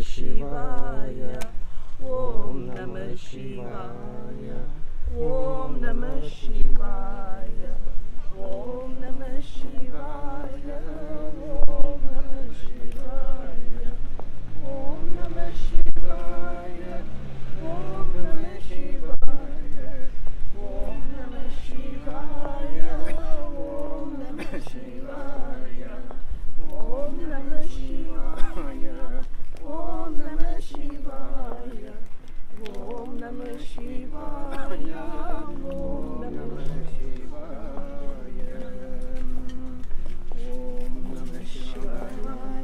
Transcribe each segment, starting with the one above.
Shivaya. Om Namah Shivaya. Om Namah Shivaya. Om Namah Shivaya. Om Namah Shivaya. Om Namah Shivaya. Om Namah Shivaya. Om Namah Shivaya. Om Namah Shivaya. Om Namah Shivaya. Om Namah Shivaya. Om Namah Shivaya. Om Namah Shivaya. Om Namah Shivaya.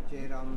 Jayram,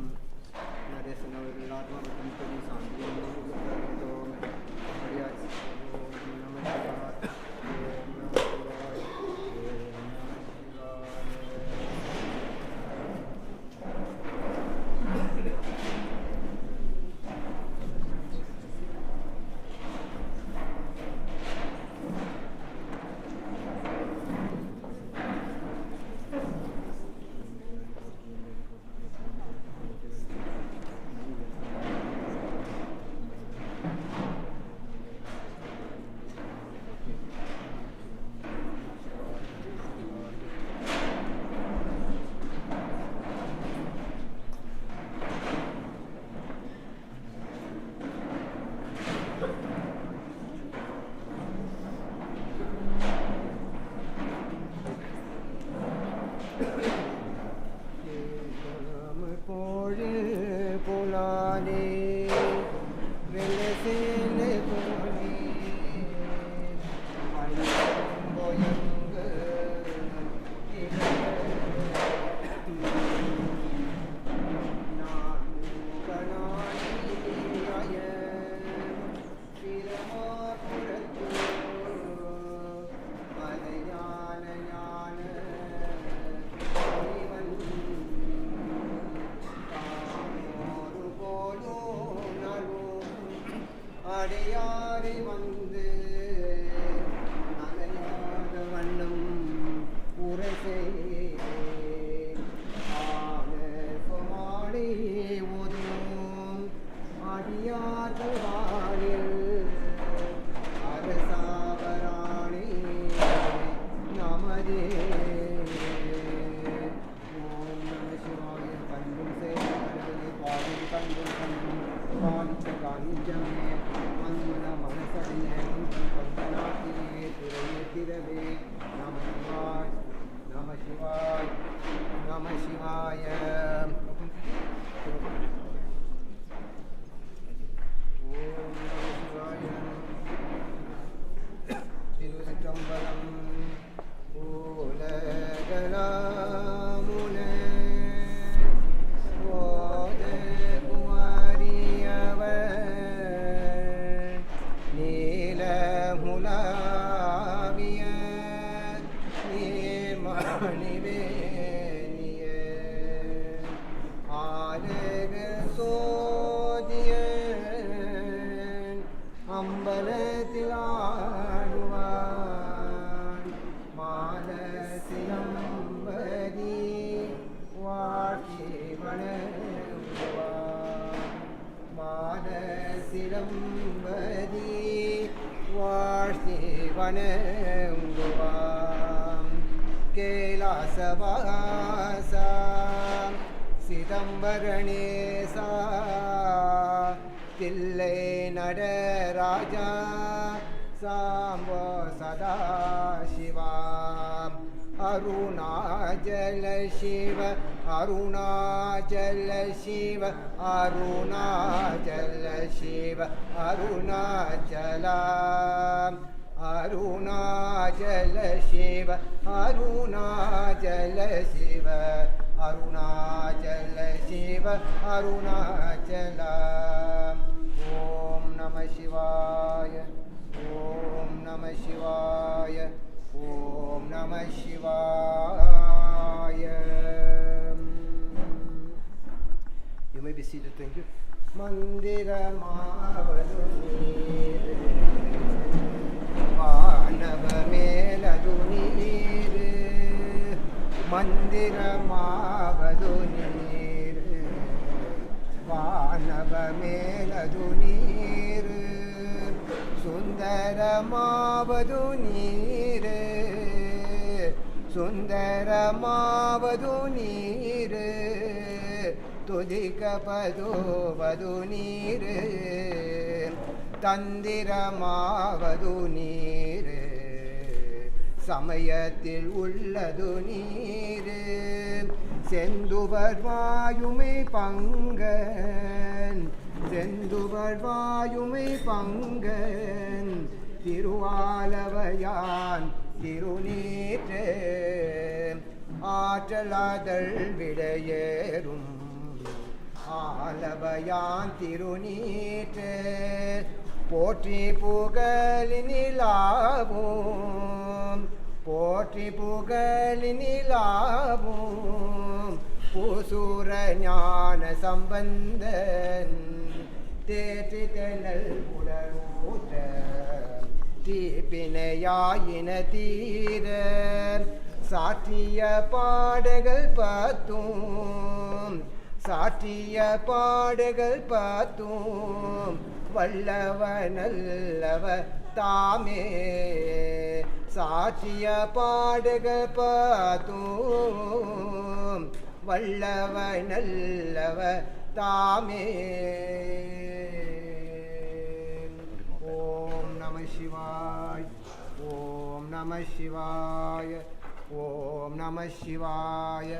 அடையாரை வந்து நனையாத வண்ணம் உரசே ஆனே ஓதும் அடியார்கள் வாழில் அரசாவராணி நமதே. ஓம் நம சிவாய. கண்டும் சேவனை பாடும் கண்டும் கண்டும் பாலித்த காஞ்சமே மந்திர மனசடியே பஞ்சநாட்டிலே துறையே திரவே. நம சிவாய் நம சிவாய் நம சிவாய. ஓம் நம சிவாய. திருச்சிற்றம்பலம். ஓலகலாமுன ஓத குமாரியவர் நீலமுலாவிய நீர்மணிவேணிய ஆலக சோதிய அம்பலத்தில் ஆடுவான் மாலசிலம்பதி வாழ்க்கை வணங்குவான் மாலசிலம்பதி வாழ்க்கை வணங்குவான். கேலாசவாசா சிதம்பரணேசா தில்லை நடராஜா சாம்போ சதாசிவா. அருணாச்சல சிவ அருணாச்சல சிவ அருணாச்சல சிவ அருணாச்சலா அருணாச்சல சிவ அருணாச்சல சிவ அருணாச்சல சிவ அருணாச்சலா. ஓம் நம சிவாய. ஓம் நம சிவாய. ஓம் நம சிவாய. You may be seated. Thank you. மந்திரமாவது நீர் வானவ மேலது நீர் மந்திரமாவது நீர் வானவ மேலது நீர் சுந்தரமாவது நீர் சுந்தரமாவது நீர் துதிக்கபதுவது நீர் தந்திரமாவது நீர் சமயத்தில் உள்ளது நீர் செந்துவர் வாயுமை பங்கன் செந்துவர் வாயுமை பங்கன் திருவாலவையான் திருநீற்று ஆற்றலாதல் விடையேறும் ஆலவையான் திருநீற்று போற்றி புகழினிலாவும் போற்றி புகழினிலாவும் பூசூர ஞான சம்பந்தன் தேற்றி தென்னல் உடலூற்ற தீப்பினையாயின தீர சாற்றிய பாடல்கள் பார்த்தும் சாற்றிய பாடல்கள் பார்த்தும் வல்லவ நல்லவ தாமே சாற்றிய பாடல்கள் பார்த்தும் வல்லவ நல்லவ தாமே. ஓம் நம சிவாய். ஓம் நம சிவாய. ஓம் நம சிவாய.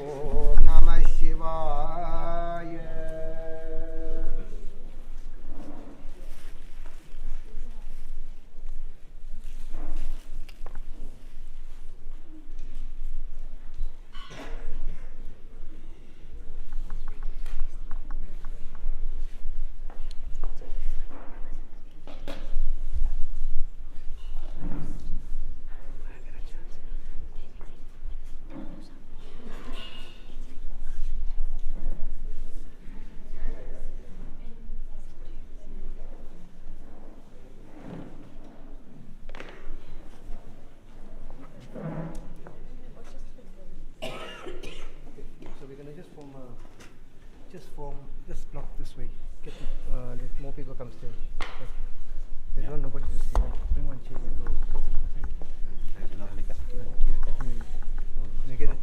ஓம் நம சிவாய. just form, just block this way. Get let more people come stay. There's nobody to see. Bring one chair and go. You get it?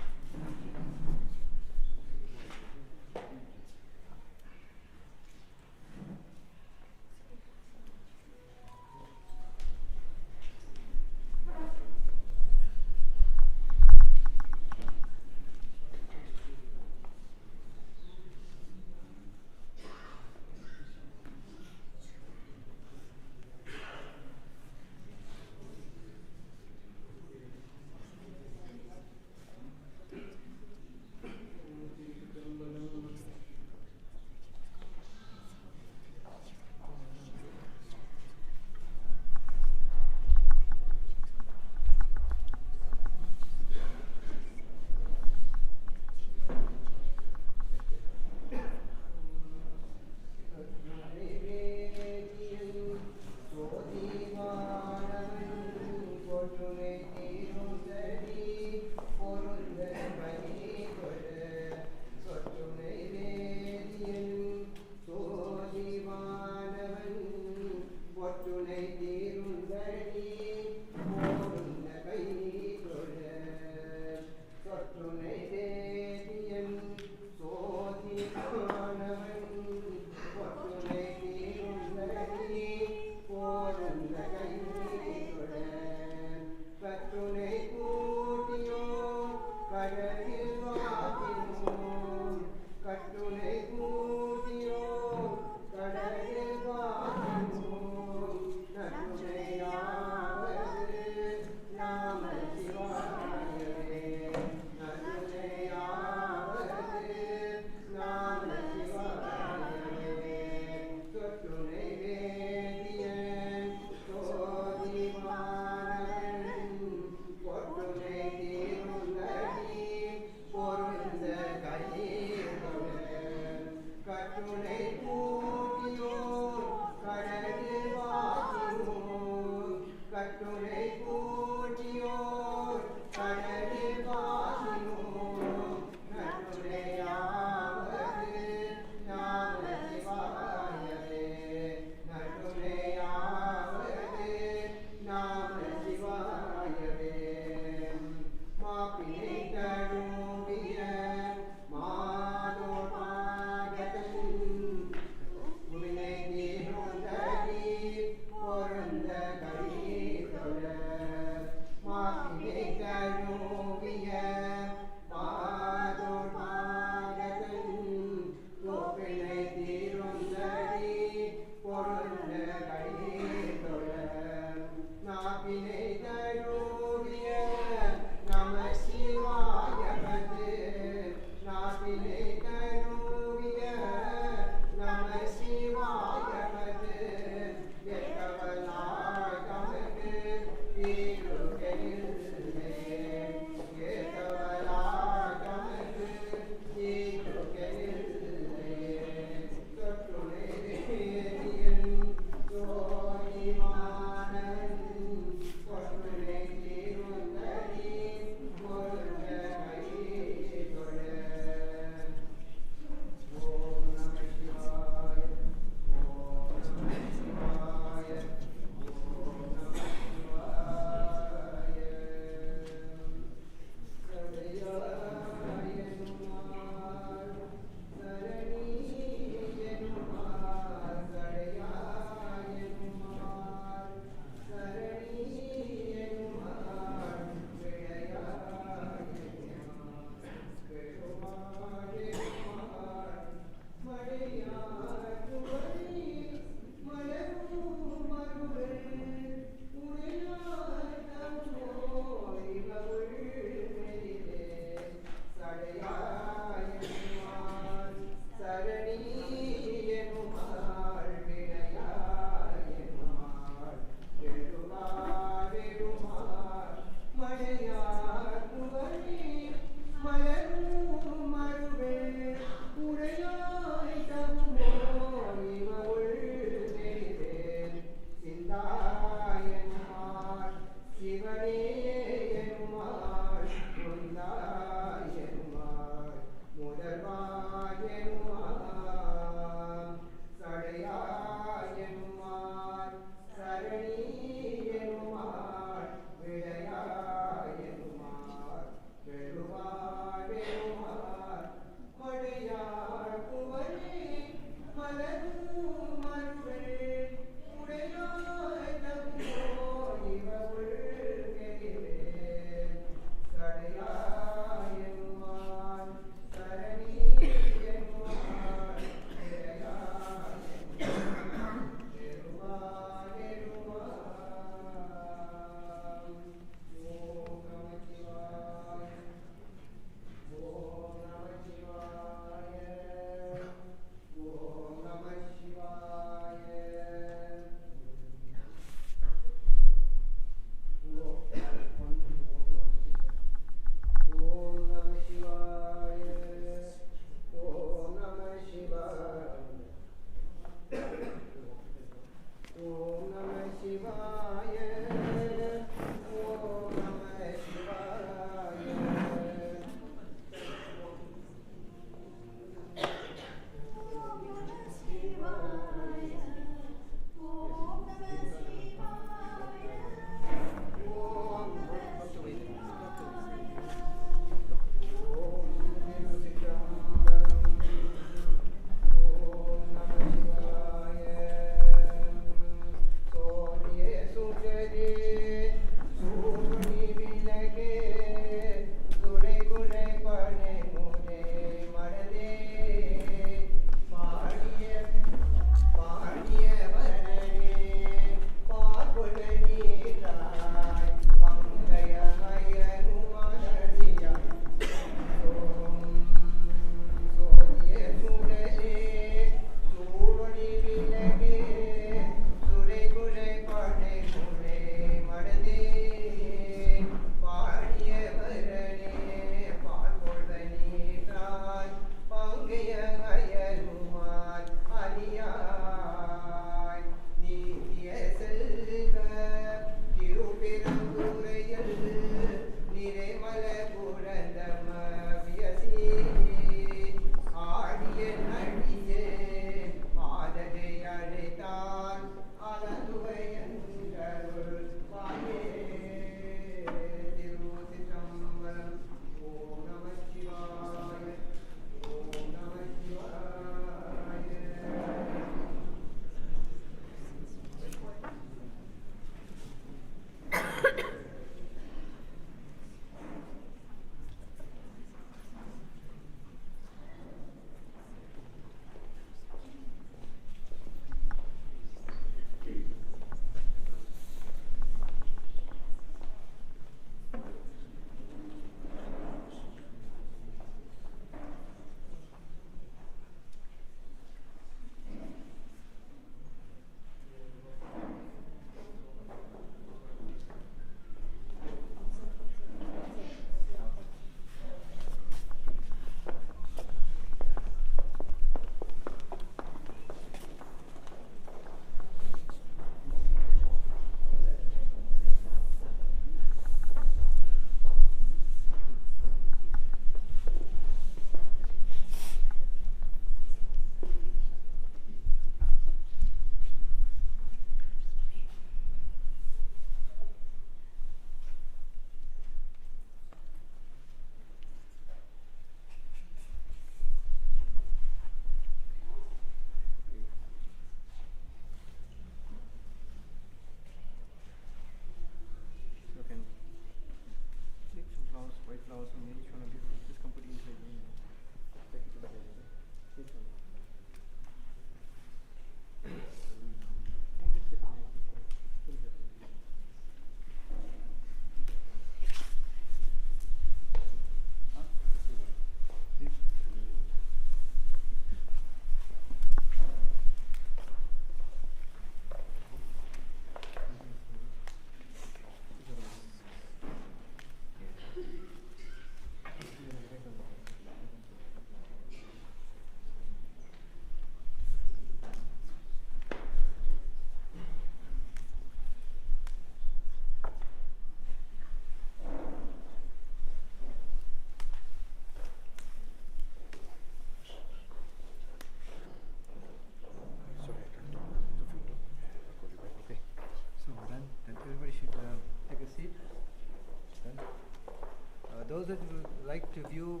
Those that would like to view,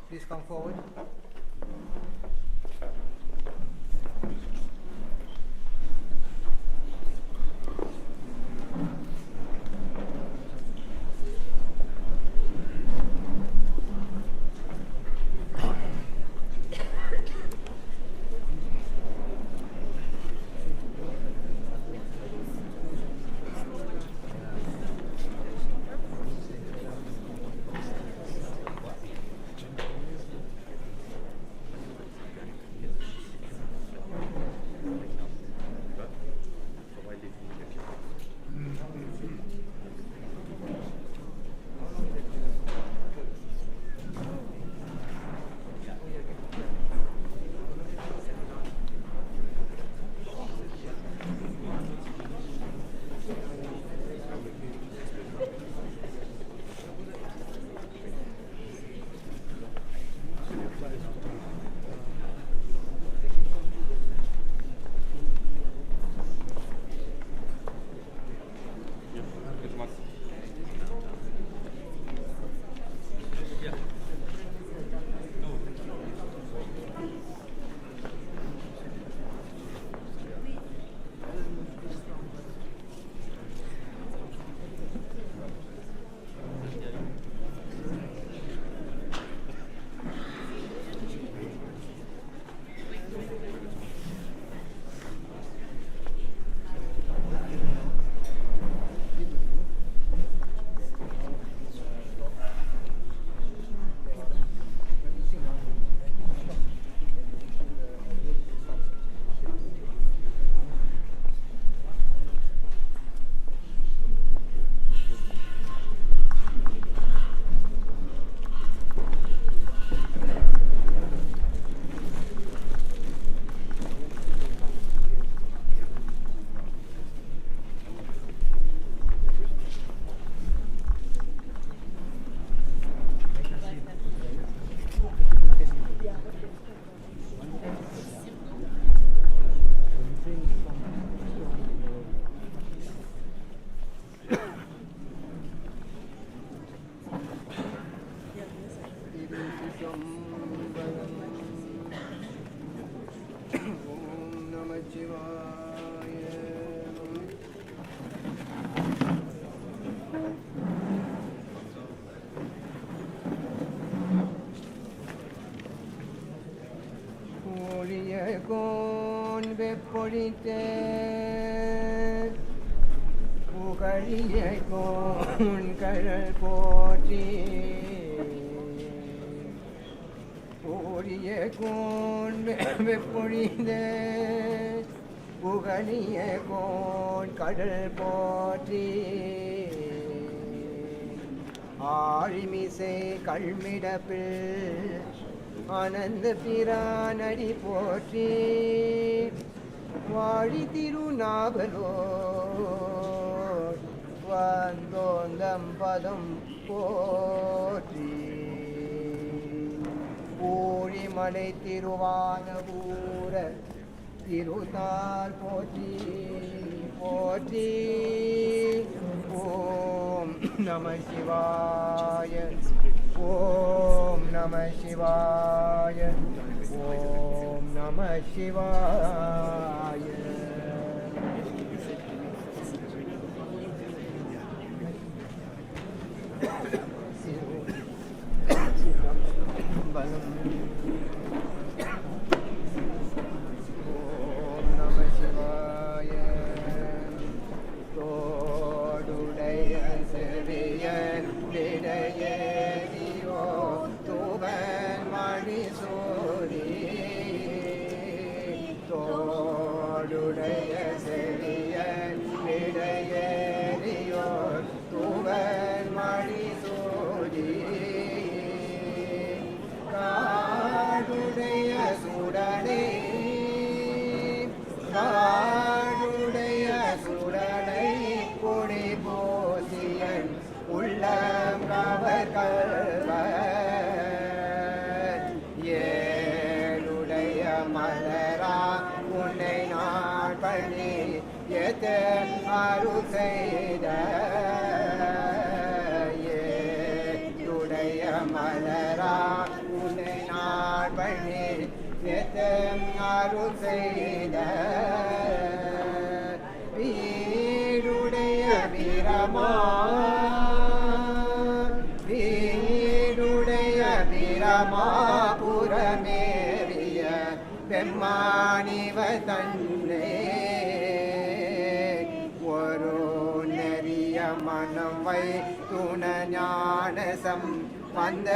please come forward. பொழித்தே புகழிய கோன் கடல் போற்றி பொழிய cone வெப்பொழிந்தே புகழிய கோன் கடல் போற்றி ஆழிமிசை கல்மிடப்பில் ஆனந்த பிரானடி போற்றி வாழி திருநாவலோ வந்தோந்தம் பதம் போற்றி ஊழிமலை திருவானபூர திருத்தால் போற்றி போற்றி ஓம் நம சிவாய ஓம் நம சிவாய ஓம் நம சிவாய பலம் ஓம் நம சிவாய தோடுடைய செவியன் விடையேறியோ துவன் மணி சோதி தோடுடைய செவியன் விடையேறியோ துவன் மணி சோதி காடுடைய சுடனே காடுடைய சுடனை கொடி போசியன் உள்ளம் கவர்கல்வர் ஏழுடைய மலரா உன்னை நான் பணி எத்தன் அருள் செய்த ஏழுடைய மலரா உன்னை நாள் பண்ணி அருள் செய்த வீடுடைய வீரமா வீடுடைய வீரமா புறமேறிய பெம்மானிவ தன்னை ஒரு நெறிய மனம் வை துண ஞானசம் வந்த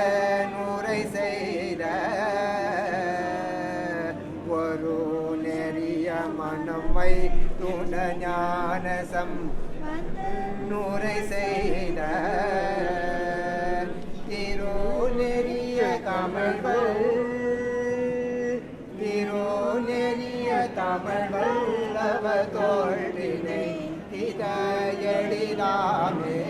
நூரை செய்த ஒரு நெறிய மனம் வை துண ஞானசம் நூரை செய்த திருநெறிய தமிழ்கள் திருநெறிய தமிழ்கள் அவ தோல்வினை இதயடிதாமே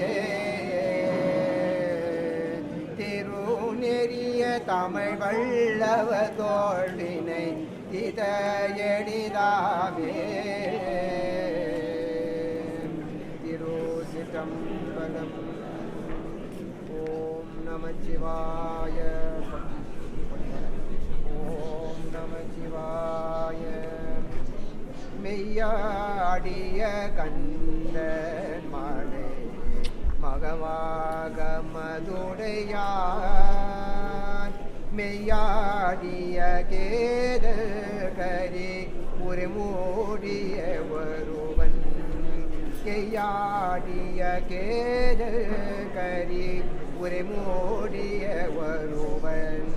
திருநெறிய தமிழ் வல்லவ தோல்வினை இதயடிதாமே திருச்சிற்றம்பலம். ஓம் நம சிவாய. ஓம் நம சிவாய. மெய்யாடிய கந்த மழை மகமாக மதுடையான் மெய்யாடிய கேத கரி ஒரு மூடிய ஒருவன் கையாடிய கேத கரி ஒரு மூடிய ஒருவன்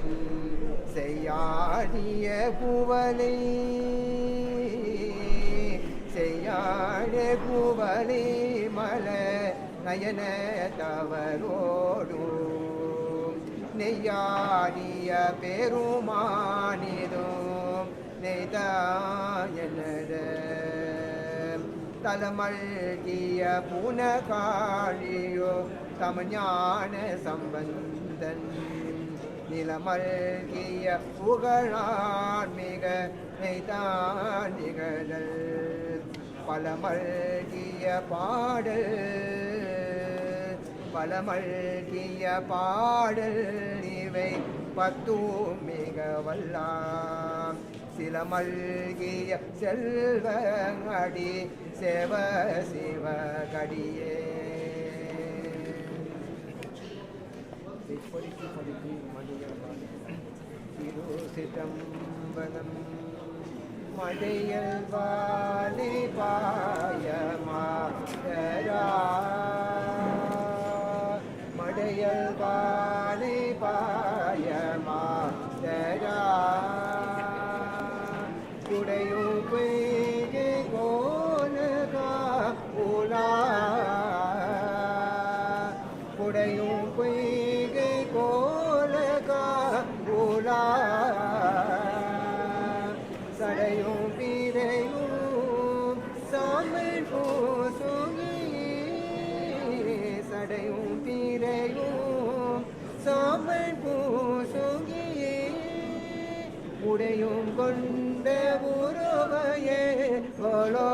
செய்யாடிய புவலை செய்யாட குவலி மல நயன தவரோடு நெய்யாடிய பெருமானிதும் நெய்தாயனட தலமல்கிய புனகாழியோ தமிழ்ஞான சம்பந்தன் நிலமல்கிய புகழான் மிக நெய்தான் நிகழல் பலமல்கிய பாடல் பலமல்கிய பாடல் இவை பத்தும் மிக வல்லாம் சிலமல்கிய செல்வங்கடி செவ சிவகடியே. திருச்சிற்றம்பலம். மடையல் வாலை பாய மாதரா மடையல் வாலை பாய மாதரா குடையும் பொய்கை கோலகா உலா குடையும் பொய்கை கோலகா உலா சடையும் பீரையும் சாமல் பூசுகியே சடையும் பீரையும் சாமல் பூசுகியே உடையும் கொண்ட உறவையே கோலோ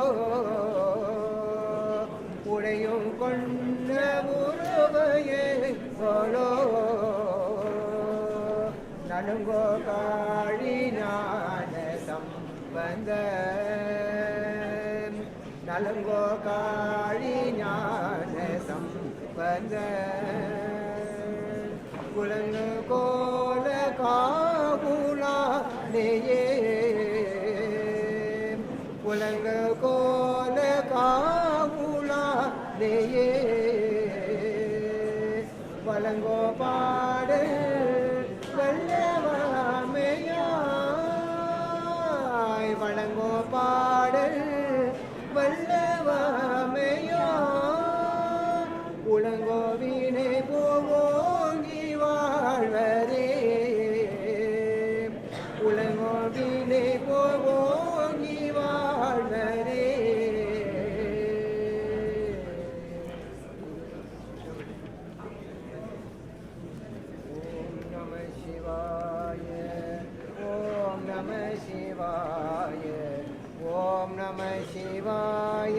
உடையும் கொண்ட உறவையே கோலோ நலுங்கோ காழி ஞான சம்பந்த நலுங்கோ காழி ஞான சம்பந்த குலங்கு கோல காகுலா நெய்யே குலங்கு கோல காகுலா நெய்யே வலங்கோ பாடு வல்லவாமையாய் வழங்கோ பாடல் வல்லவாமையாய் உலங்கோ வீணை போவோங்கி வாழ்வரே உலங்கோ வீணை போவோங்கி வாழ்வரே. ஓம் நம சிவாய.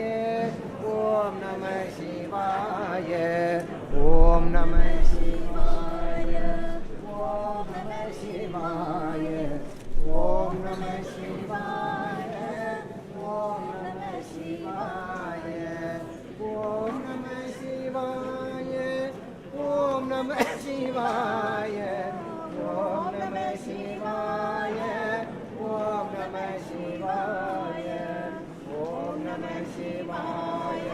சிவாய ஓம் நம சிவாய ஓம் நம சிவாய ஓம் நம சிவாய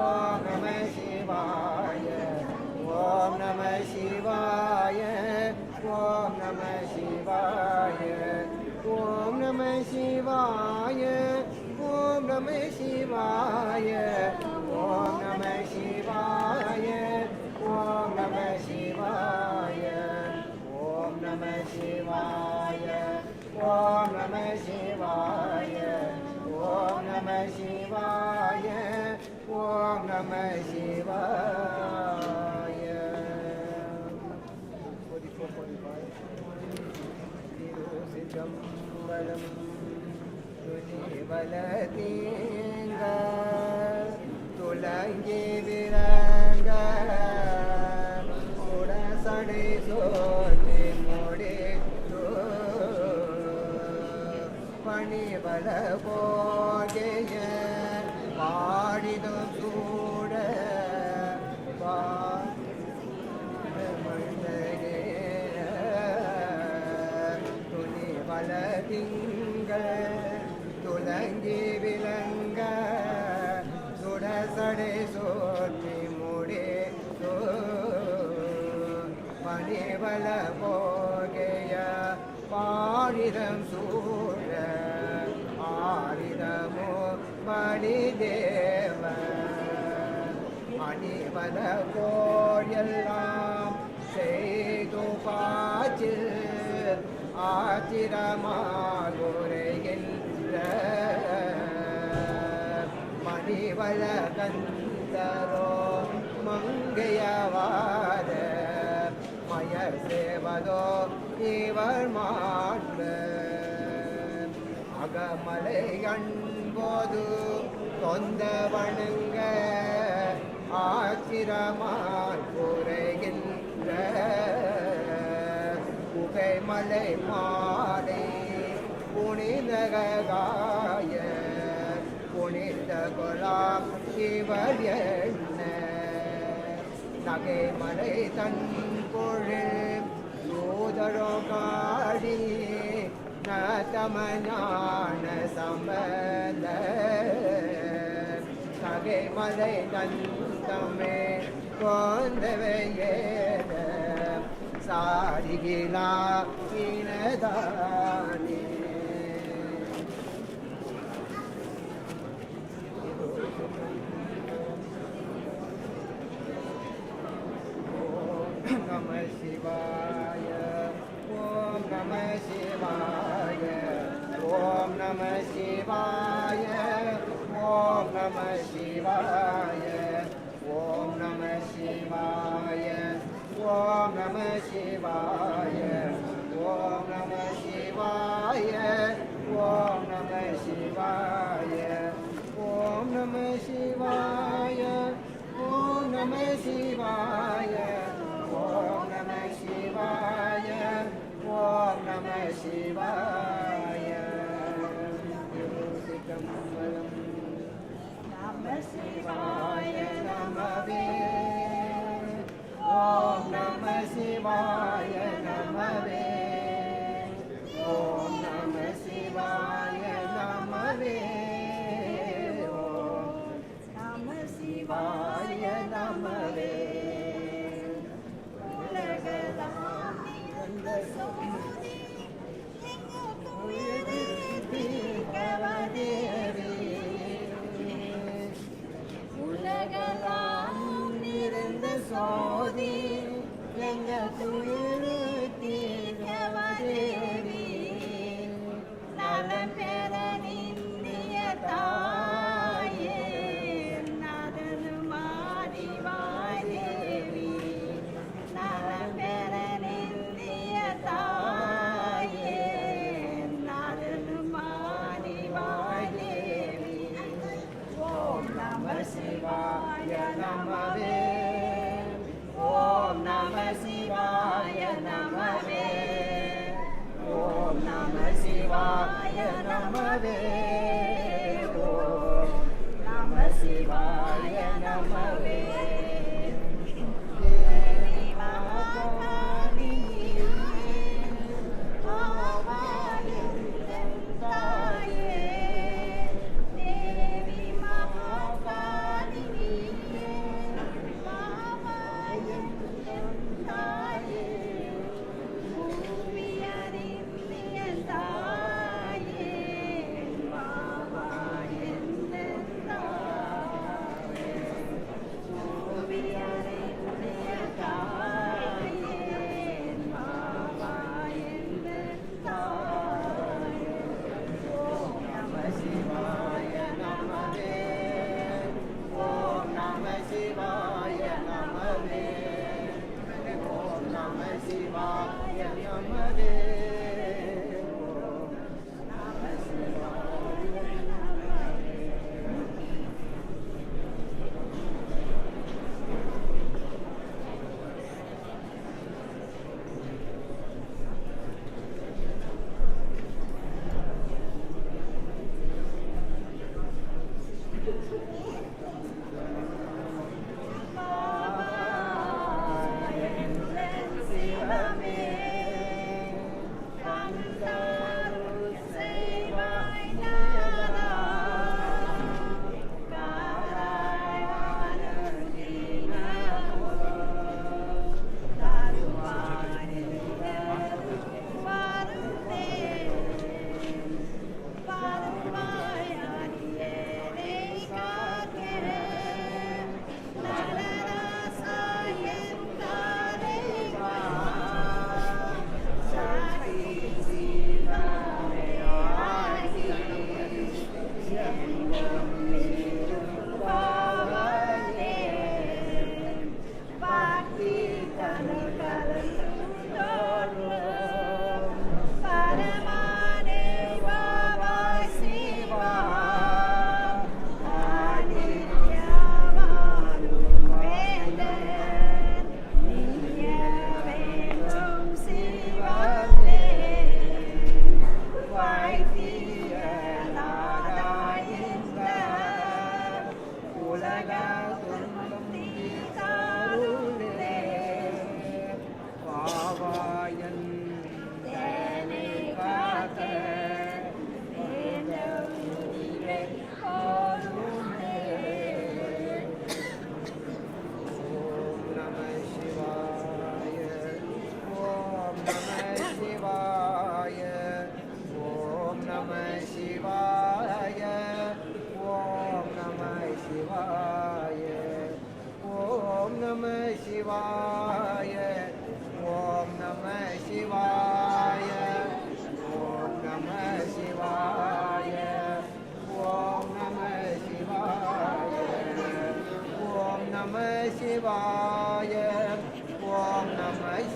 ஓம் நம சிவாய ஓம் நம சிவாய ஓம் நம சிவாய ஓம் நம சிவாய ஓம் நம சிவாய ஓம் நம சிவாய ஓம் நம சிவாய ஓம் நம சிவாய ஓம் நம சிவாய ஓம் நம சிவாய ஓம் நம சிவாய திருச்சிதம்பரம் துணிவலதீங்க துலங்கி விரங்க உடசடை சோதி முடித்து பணிவல போகைய பாடிதும் சூட துணிவல திங்கள் துலங்கி விலங்க சுடசடை சோற்றி முடி பணிவல போகைய பாடிதம் சூழ ஆரிதமோ மணிதேவ அணிவல கோயெல்லாம் செய்து பாச்சில் ஆச்சிரமாகுரைகின்ற மணிவல கந்தரோ மங்கையவாத மய சேவதோ இவர் மாண்பு அகமலை அன்போது தொந்த வணங்க ஆச்சிரமான் குறைகின்ற புகைமலை மாலை புனிதகாய புனித குலாம் இவர் என்ன நகைமலை தன் பொழில் சூதரோ காடி நதமஞான சம்பந்த நகைமலை தன் தமே கொண்டவையேத சாரிகிலா இனதானே நம சிவாய ஓம் நம சிவாய ஓம் நம சிவாய ஓம் நம சிவாய ஓம் நம சிவாய ஓம் நம சிவாய ஓம் நம சிவாய ஓம் நம சிவாய ஓம் நம சிவாய ஓம் நம சிவாய ஓம் நம சிவாய ஓம் நம சிவாய திருச்சிதம்பரம் நம சிவாய நமவே ஓம் நம சிவாய நமவே ஓம் நம சிவாய நமவே ஓம் நம சிவாய நமவே உலகலாம் நிறைந்த சோதி எங்க துயிரு தீர்க்கவதேவி நலம் பெற நிந்திய தாயே நதனு மாறி வாதேவி நலம் பெற நிந்திய தாயே நதனு மாறி வாதேவி ஓம் நம சிவாய நமவே ஓம் நம சிவாய நம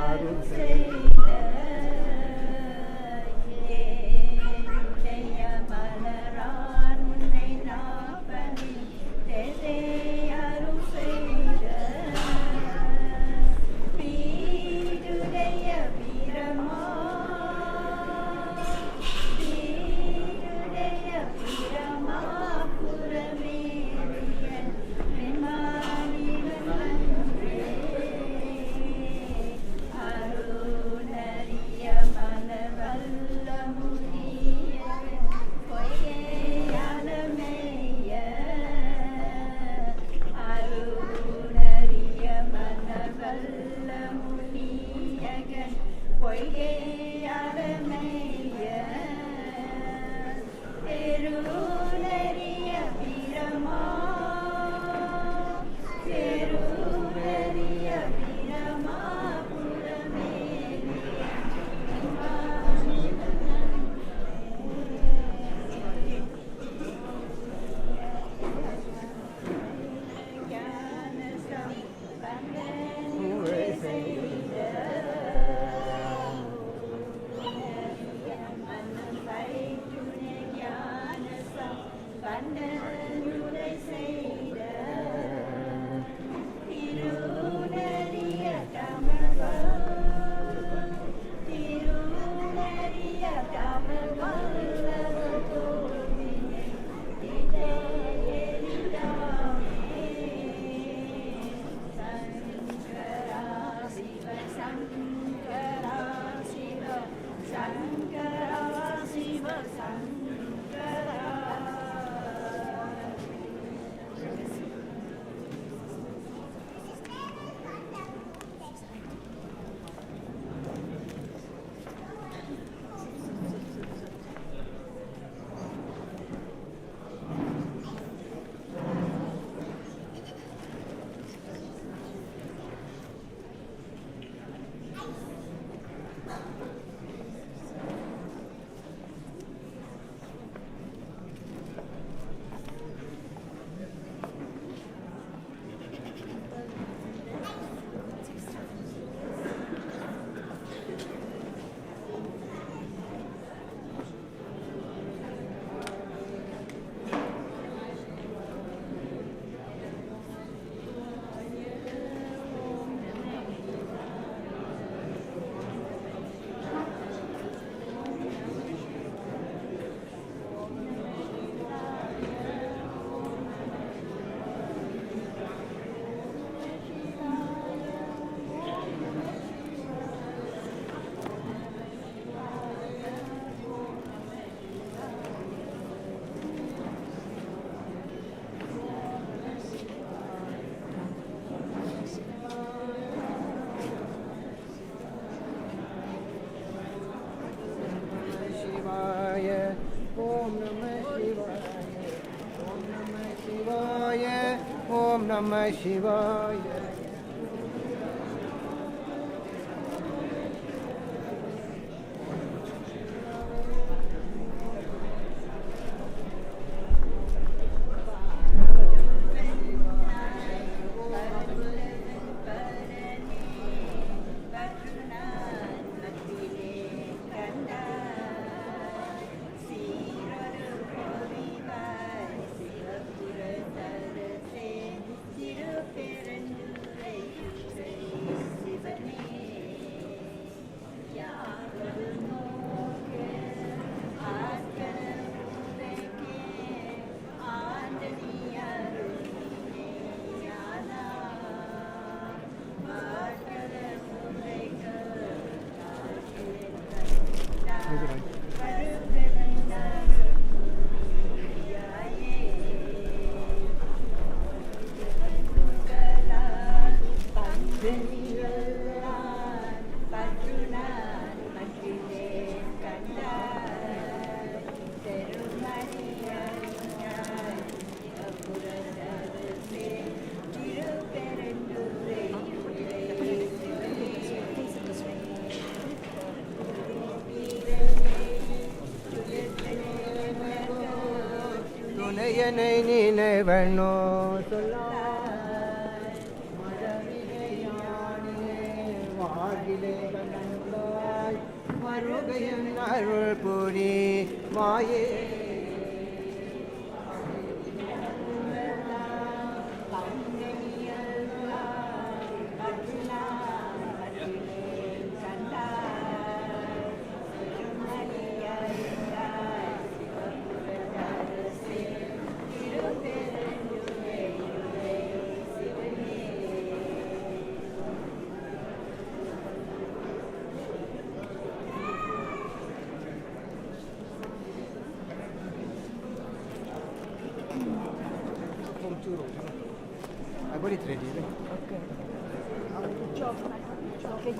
அருள் செய்த என்னுடைய மலரான் உன்னை நாப்பனில் தேசே அருள் செய்த வீடுடைய வீரமா வீடுடைய வீரமா புறமேறியன் மென்மானிவன் அருணரிய மலவல்ல முனிய பொய்கையாலமேய அருணரிய மலவல்ல முனியகன் பொய்கையாலமேய பெருநரிய வீரமா பெருநரிய வீரமா கண்ணனுரை செய்த திருநறிய தமிழ் வல்லவர் தோல்வினை திடையெறியாமே சங்கரா சிவ சங்கரா சிவ சங்கரா சிவ சங்கரா Om Namah Shivaya. துணையனை நினைவனோ சொல்லாய் மழவினை யானே அருள் புரி மாயே I got it ready. Okay. Job. Okay.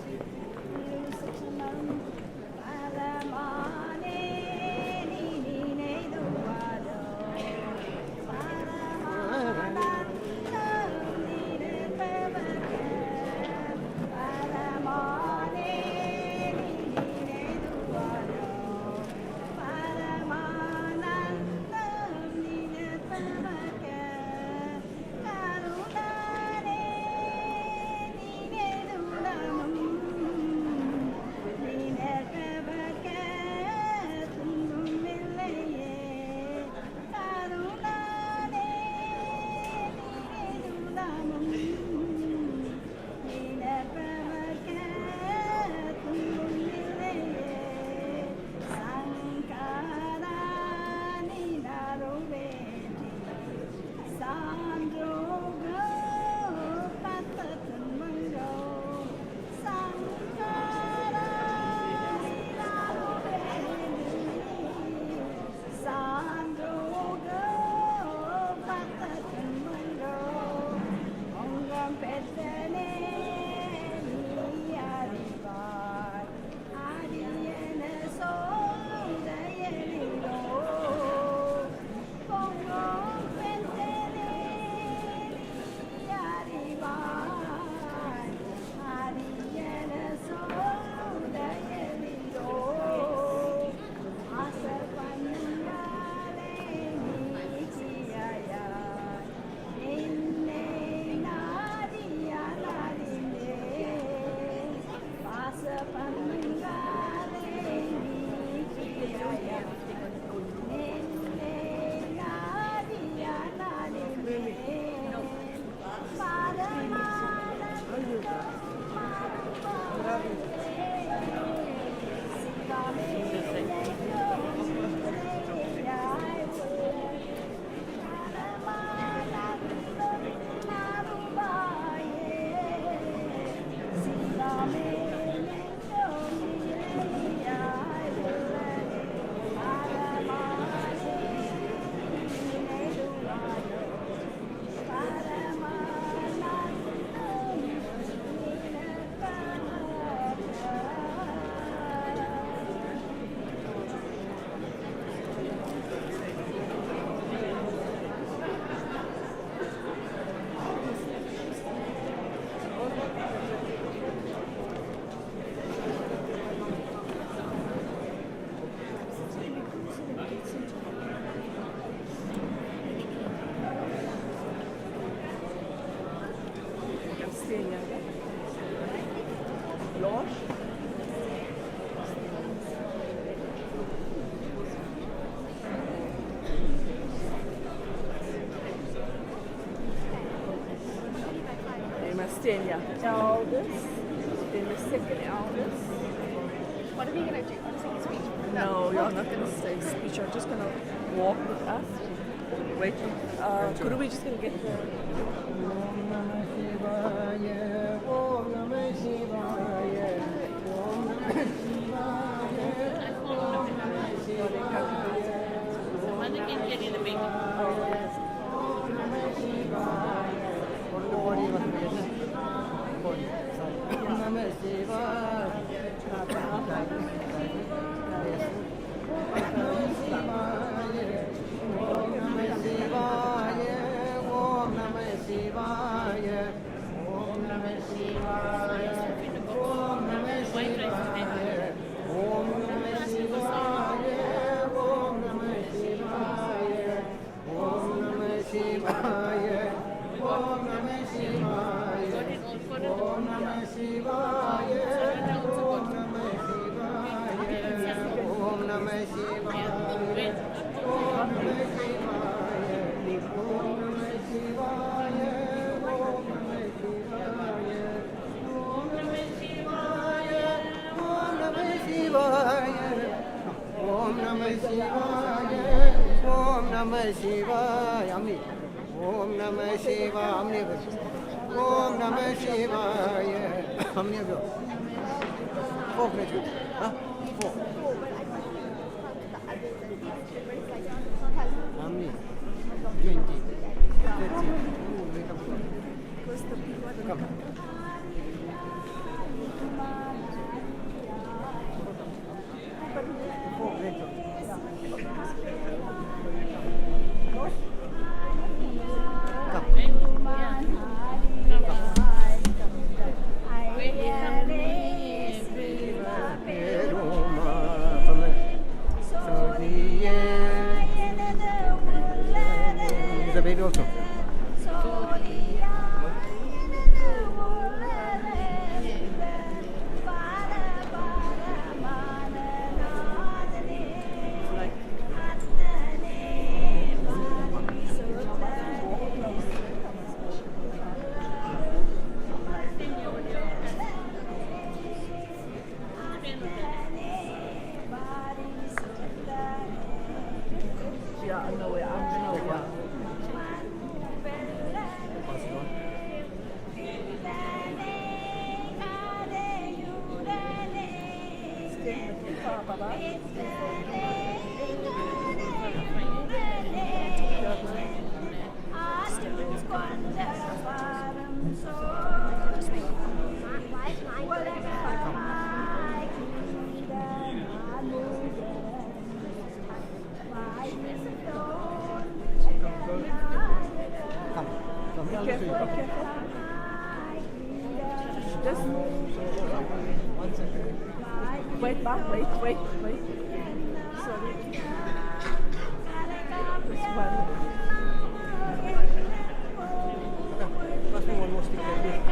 Australia. Eldest, then the second eldest. What are we going to do? Sing a speech? No, you're not going to say speech. You're just going to walk with us. Wait, could we just going to get the... Om Namah Shivaya. Shivaya, Om Namah Shivaya, Amni. Om Namah Shivaya, Amni. Om Namah Shivaya, Amni. Four, let's go. Huh? Four. Amni. 20. 30. Come. Four, let's go. Baby also. Yeah, I know it. I'm gonna know it. Just 1 second. Wait, back, wait. Sorry. Just one. Pass me one more stick like this.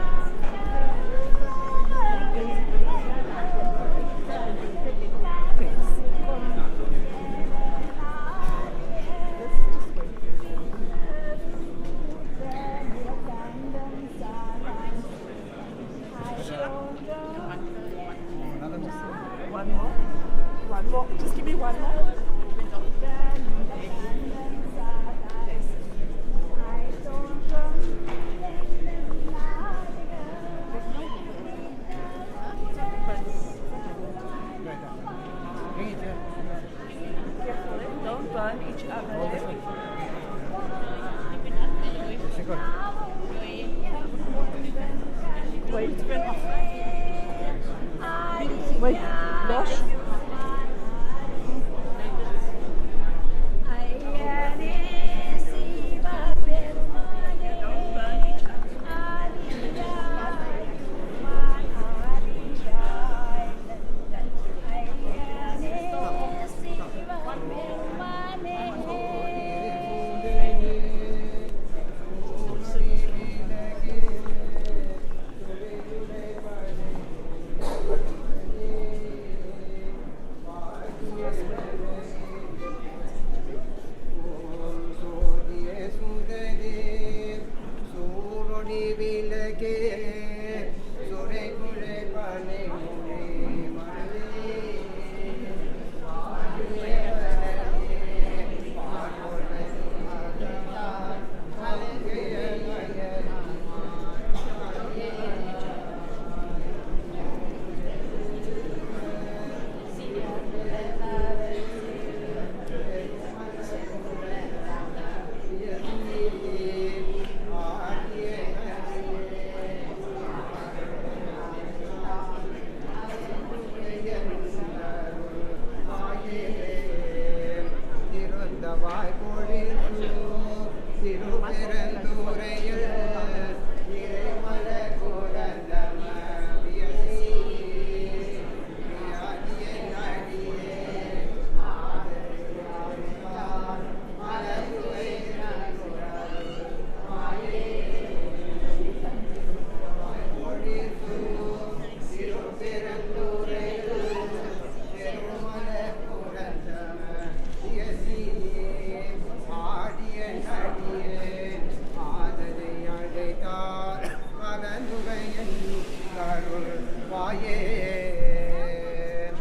One more. Just give me one more. Don't burn each other. Wait, Losh.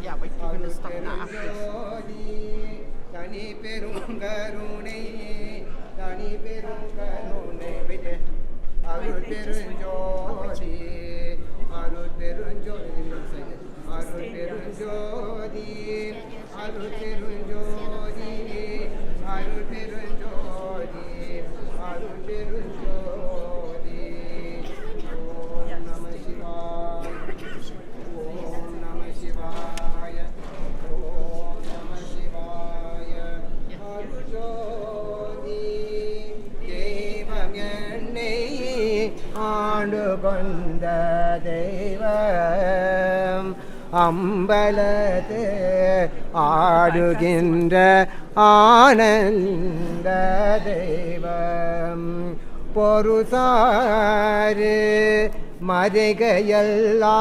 Yeah, but you're going to stop now after this. தனி பெருங்கருணை தனி பெருங்கருணை விட்டு அருள் பெருஞ்சோதி அருள் பெருஞ்சோதி அருள் பெருஞ்சோதி அருள் பெருஞ்சோதி அருள் பெருஞ்சோதி அருள் பெருஞ்சோதி ஓம் நம சிவாய ஓம் நம சிவாய ஓம் நம சிவாய அருள் ஜோதி தெய்வம் என்னை ஆண்டு கொண்ட தெய்வம் அம்பலத்து ஆடுகின்ற ஆனந்த தெய்வம் பொருசாறு மதிகையெல்லாம்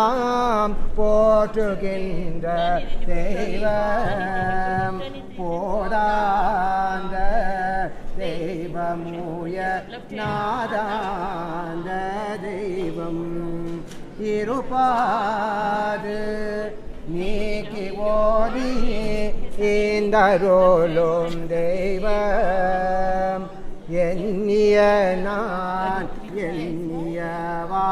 போற்றுகின்ற தெய்வம் போதாந்த தெய்வமூய நாதாந்த தெய்வம் இருப்பாது நீக்கி ஓதி இந்தருளும் தெய்வம் எண்ணிய நான் எண்ணியவா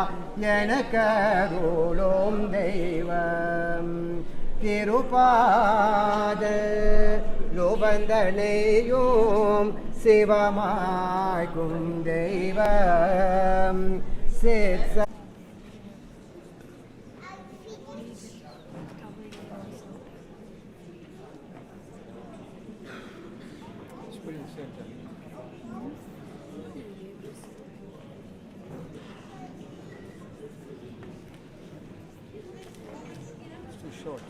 எனக்கருளும் தெய்வம் திருப்பாது லோபந்தனையும் சிவமாய்க்கும் தெய்வம் சிற்ச short.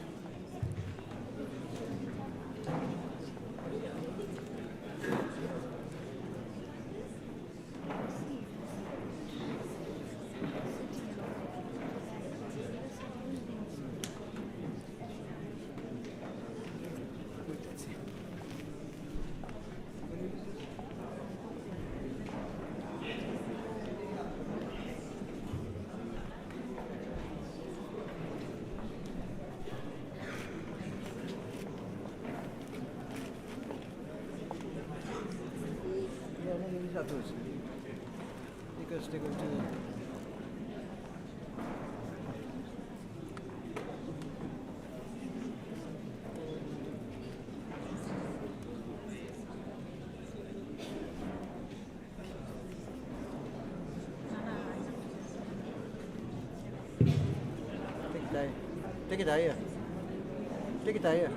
Because they go to take it higher. Take it higher.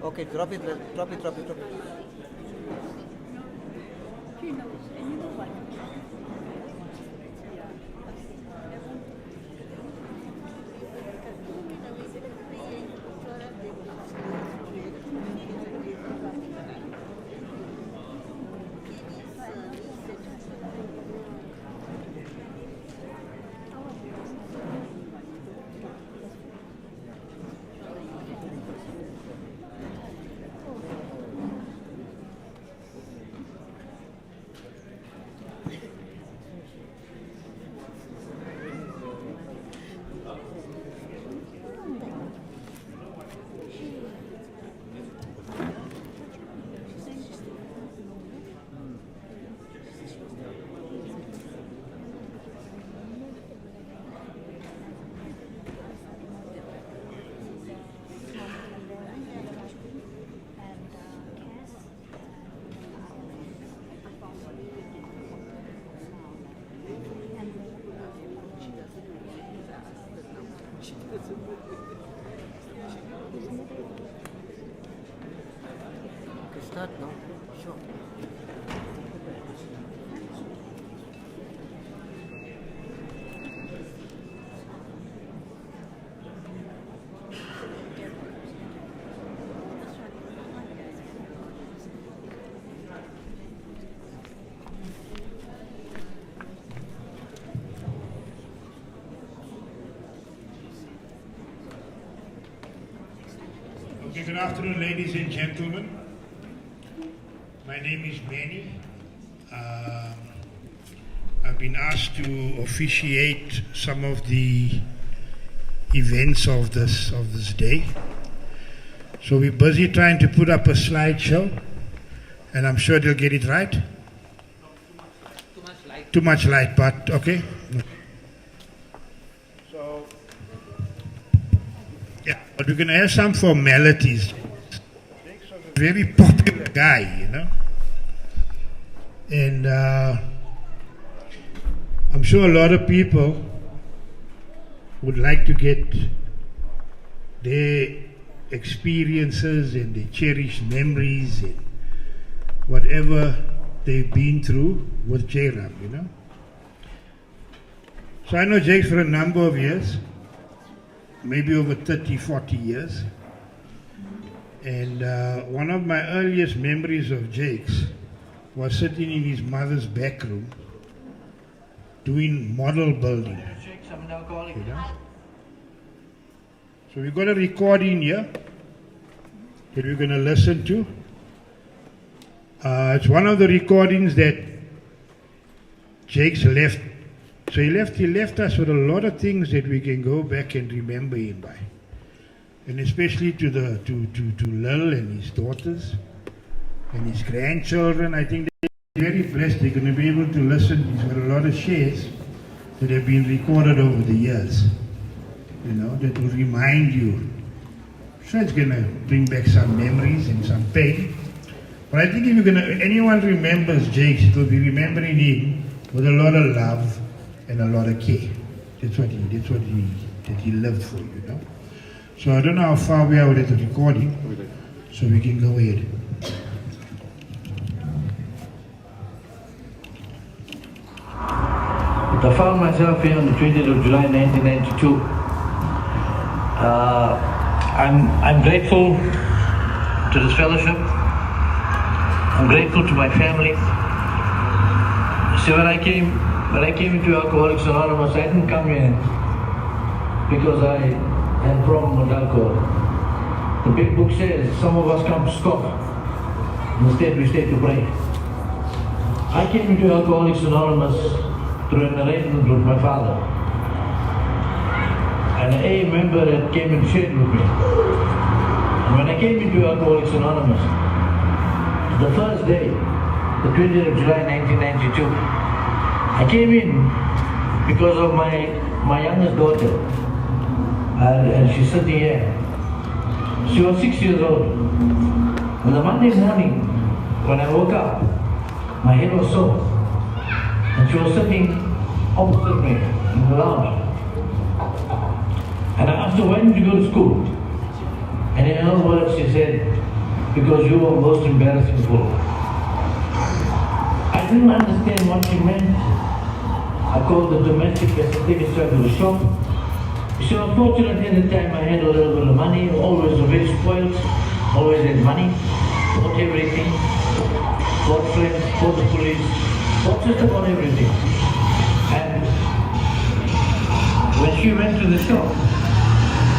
Okay, drop it, drop it, drop it, drop it. Okay, start now. Sure. Okay, good afternoon, ladies and gentlemen. My name is Manny. I've been asked to officiate some of the events of this day. So we're busy trying to put up a slideshow, and I'm sure they'll get it right. Too much light, but okay. So, yeah, but we're going to have some formalities. Very popular guy, you know. And I'm sure a lot of people would like to get their experiences and their cherished memories and whatever they've been through with Jayram, you know. So I know Jake for a number of years, maybe over 30, 40 years. And one of my earliest memories of Jake's was sitting in his mother's back room doing model building. You know? So we've got a recording here that we're going to listen to. It's one of the recordings that Jake's left. So he left us with a lot of things that we can go back and remember him by. And especially to Lil and his daughters and his grandchildren. I think they're very blessed. They're going to be able to listen. He's got a lot of shares that have been recorded over the years, you know, that will remind you. So it's going to bring back some memories and some pain. But I think if anyone remembers Jake, it will be remembering him with a lot of love and a lot of care. That's what he lived for, you know. So I don't know how far we are with the recording, so we can go ahead. I found myself here on the 20th of July 1992. I'm grateful to this fellowship. I'm grateful to my family. See, when I came into Alcoholics Anonymous, I didn't come here because I had a problem with alcohol. The big book says some of us come to scoff. Instead, we stay to pray. I came into Alcoholics Anonymous through an arrangement with my father. An AA member that came and shared with me. And when I came into Alcoholics Anonymous, the first day, the 20th of July 1992, I came in because of my youngest daughter. And she's sitting here. She was 6 years old. On the Monday morning, when I woke up, my head was sore. And she was sitting opposite me in the lounge. And I asked her, why didn't you go to school? And in other words, she said, because you were most embarrassing fool. I didn't understand what she meant. I called the domestic aesthetic struggle a shock. So unfortunately at the time I had a little bit of money, always very spoiled, always had money, bought everything, bought friends, bought the police, bought just about everything. And when she went to the shop,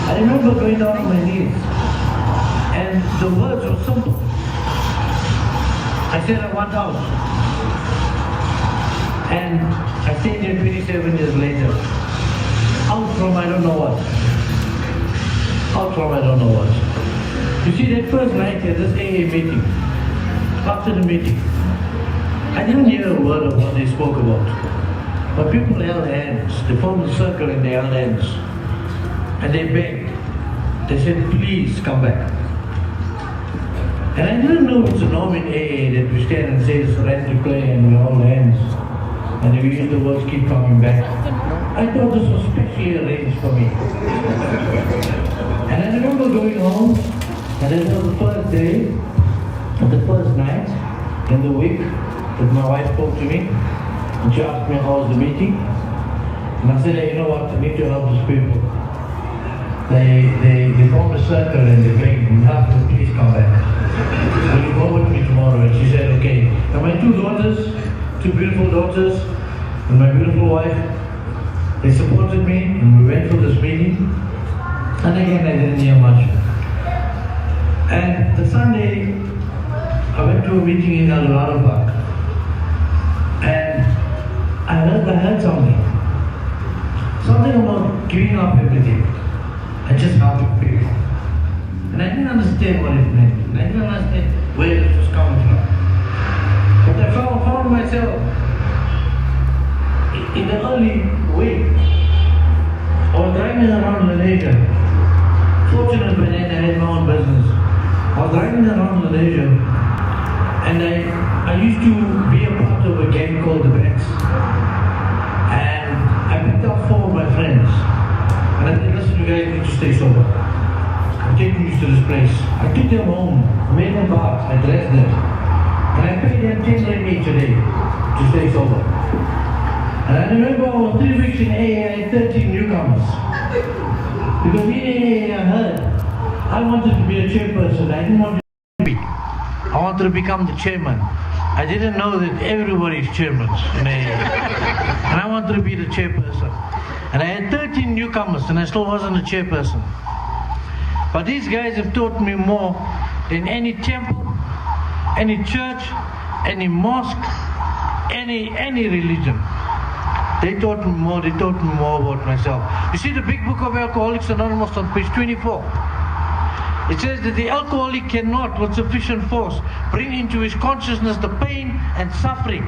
I remember going down on my knees, and the words were simple. I said I want out. And I stayed there 27 years later. Out from I don't know what. Out from I don't know what. You see, that first night at this AA meeting, after the meeting, I didn't hear a word of what they spoke about. But people held hands. They formed a circle and they held hands. And they begged. They said, please come back. And I didn't know it's a norm in AA that we stand and say surrender play and we hold hands. And we use the words keep coming back. I thought this was specially arranged for me. And I remember going home, and it was the first day, the first night in the week that my wife spoke to me. And she asked me how was the meeting. And I said, hey, you know what, I need to help these people. They formed a circle and they begged me, please come back. Will you go with me tomorrow? And she said, okay. And my two daughters, two beautiful daughters, and my beautiful wife, they supported me, and we went for this meeting. And again, I didn't hear much. And the Sunday, I went to a meeting in Alvarado Park. And I heard something. Something about giving up everything and just helping people. And I didn't understand what it meant. And I didn't understand where it was coming from. But I found myself in the early week. I was driving around Malaysia. Fortunate when I had my own business. I was driving around Malaysia and I used to be a part of a gang called the Bats. And I picked up 4 of my friends. And I said, listen, you guys need to stay sober. I'm taking you to this place. I took them home, made them baths, I dressed them. And I paid them 10 rand each a day to stay sober. And I remember I was 3 weeks in AA, I had 13 newcomers. Because in AA I heard, I wanted to be a chairperson, I didn't want to be. I wanted to become the chairman. I didn't know that everybody's chairman in AA. And I wanted to be the chairperson. And I had 13 newcomers and I still wasn't a chairperson. But these guys have taught me more than any temple, any church, any mosque, any religion. They taught me more about myself. You see the big book of Alcoholics Anonymous on page 24. It says that the alcoholic cannot, with sufficient force, bring into his consciousness the pain and suffering.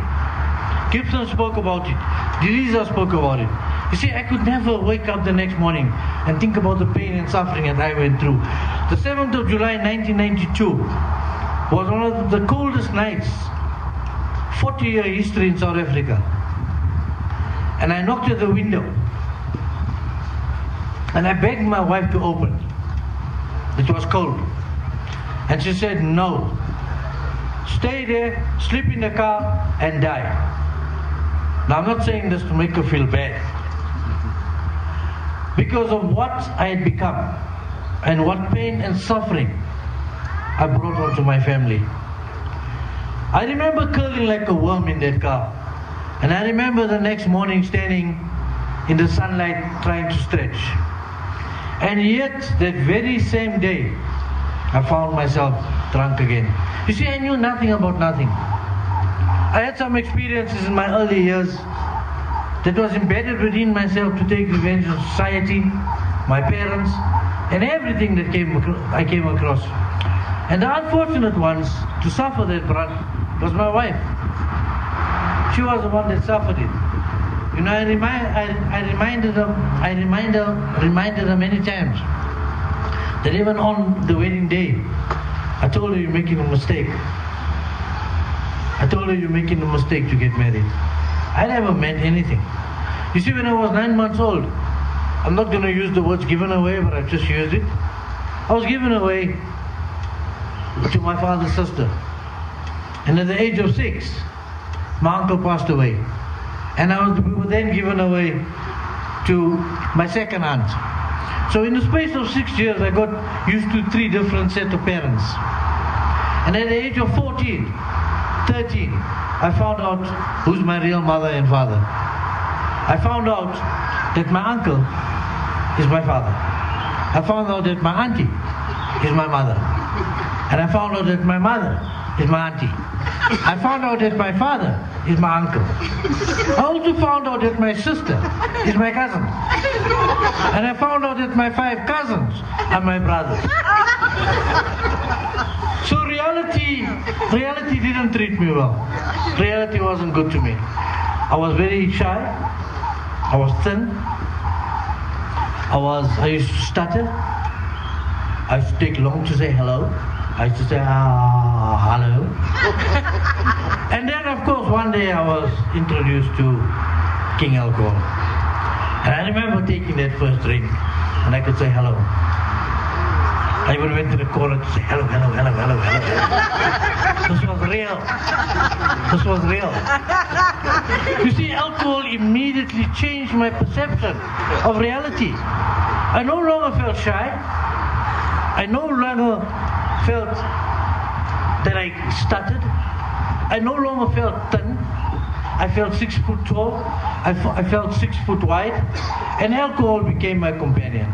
Gibson spoke about it. Teresa spoke about it. You see, I could never wake up the next morning and think about the pain and suffering that I went through. The 7th of July 1992 was one of the coldest nights, 40-year history in South Africa. And I knocked at the window. And I begged my wife to open. It was cold. And she said, no. Stay there, sleep in the car, and die. Now I'm not saying this to make her feel bad. Because of what I had become, and what pain and suffering I brought onto my family. I remember curling like a worm in that car. And I remember the next morning standing in the sunlight trying to stretch. And yet, that very same day, I found myself drunk again. You see, I knew nothing about nothing. I had some experiences in my early years that was embedded within myself to take revenge on society, my parents, and everything that I came across. And the unfortunate ones to suffer that brunt was my wife. She was the one that suffered it. You know, I reminded her many times that even on the wedding day, I told her, you're making a mistake. I told her, you're making a mistake to get married. I never meant anything. You see, when I was 9 months old, I'm not going to use the words given away, but I've just used it. I was given away to my father's sister. And at the age of 6, my uncle passed away. And we were then given away to my second aunt. So in the space of 6 years, I got used to 3 different sets of parents. And at the age of 14, 13, I found out who's my real mother and father. I found out that my uncle is my father. I found out that my auntie is my mother. And I found out that my mother is my auntie. I found out that my father is my uncle. I also found out that my sister is my cousin. And I found out that my 5 cousins are my brothers. So reality didn't treat me well. Reality wasn't good to me. I was very shy. I was thin. I used to stutter. I used to take long to say hello. I used to say, hello. And then, of course, one day I was introduced to King Alcohol. And I remember taking that first drink, and I could say hello. I even went to the corner to say hello, hello, hello, hello, hello. This was real. This was real. You see, alcohol immediately changed my perception of reality. I no longer felt shy. I no longer felt that I stuttered. I no longer felt thin. I felt 6 foot tall. I felt 6 foot wide. And alcohol became my companion.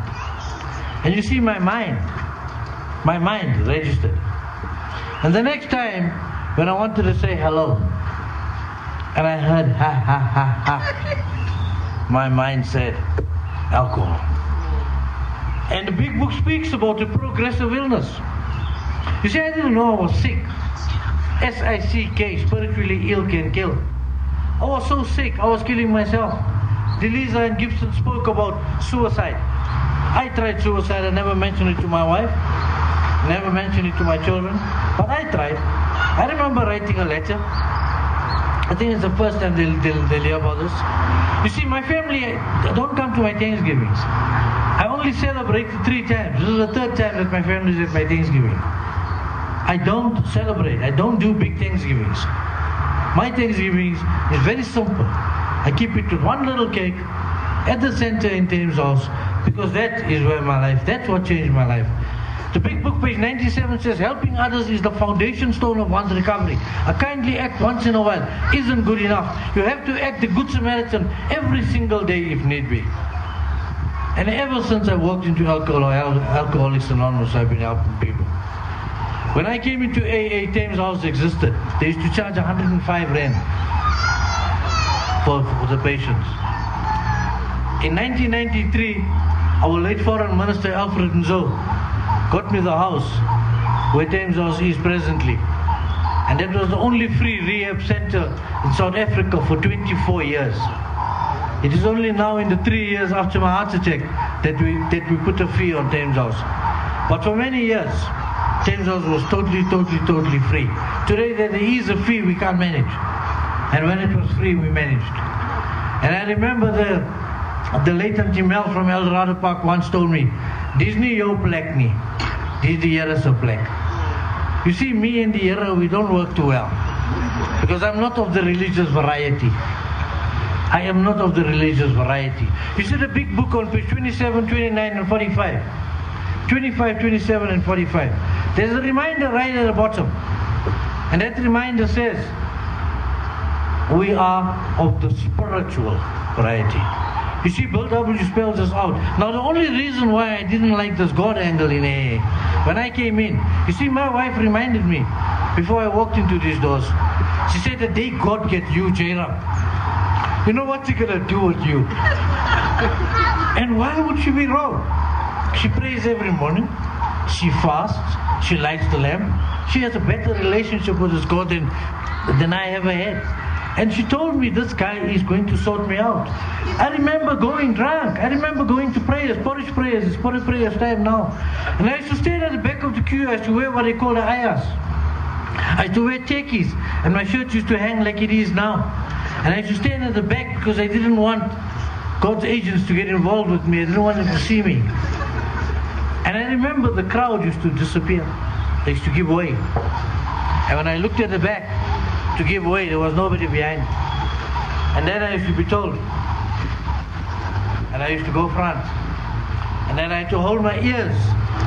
And you see, my mind registered. And the next time when I wanted to say hello, and I heard ha ha ha ha, my mind said alcohol. And the big book speaks about the progressive illness. You see, I didn't know I was sick. S-I-C-K, spiritually ill can kill. I was so sick, I was killing myself. Delisa and Gibson spoke about suicide. I tried suicide, I never mentioned it to my wife, never mentioned it to my children, but I tried. I remember writing a letter. I think it's the first time they'll hear about this. You see, my family don't come to my Thanksgivings. I only celebrate 3 times. This is the 3rd time that my family is at my Thanksgiving. I don't celebrate. I don't do big Thanksgivings. My Thanksgivings is very simple. I keep it with one little cake at the center in Thames House, because that is where my life, that's what changed my life. The big book, page 97 says, helping others is the foundation stone of one's recovery. A kindly act once in a while isn't good enough. You have to act the Good Samaritan every single day if need be. And ever since I walked into Alcoholics Anonymous, I've been helping people. When I came into AA, Thames House existed. They used to charge 105 Rand for the patients. In 1993, our late foreign minister, Alfred Nzo, got me the house where Thames House is presently. And that was the only free rehab center in South Africa for 24 years. It is only now in the 3 years after my heart attack that we put a fee on Thames House. But for many years, Thames House was totally free. Today there is a fee we can't manage. And when it was free, we managed. And I remember the late Auntie Mel from El Dorado Park once told me, Disney yo plek nie. Dis die Here se plek. You see, me and the Here, we don't work too well. Because I'm not of the religious variety. I am not of the religious variety. You see the big book on page 27, 29 and 45. 25, 27 and 45. There's a reminder right at the bottom. And that reminder says, we are of the spiritual variety. You see, Bill W. spells this out. Now, the only reason why I didn't like this God angle in AA, when I came in, you see, my wife reminded me, before I walked into these doors, she said, the day God get you, Jayram, you know what He's going to do with you? And why would she be wrong? She prays every morning. She fasts. She lights the lamp. She has a better relationship with this God than I ever had. And she told me, this guy is going to sort me out. I remember going drunk. I remember going to prayers, porridge prayers. It's porridge prayers time now. And I used to stand at the back of the queue. I used to wear what they call the ayahs. I used to wear tekkies. And my shirt used to hang like it is now. And I used to stand at the back because I didn't want God's agents to get involved with me. I didn't want them to see me. And I remember the crowd used to disappear. They used to give way. And when I looked at the back to give way, there was nobody behind. And then I used to be told. And I used to go front. And then I had to hold my ears.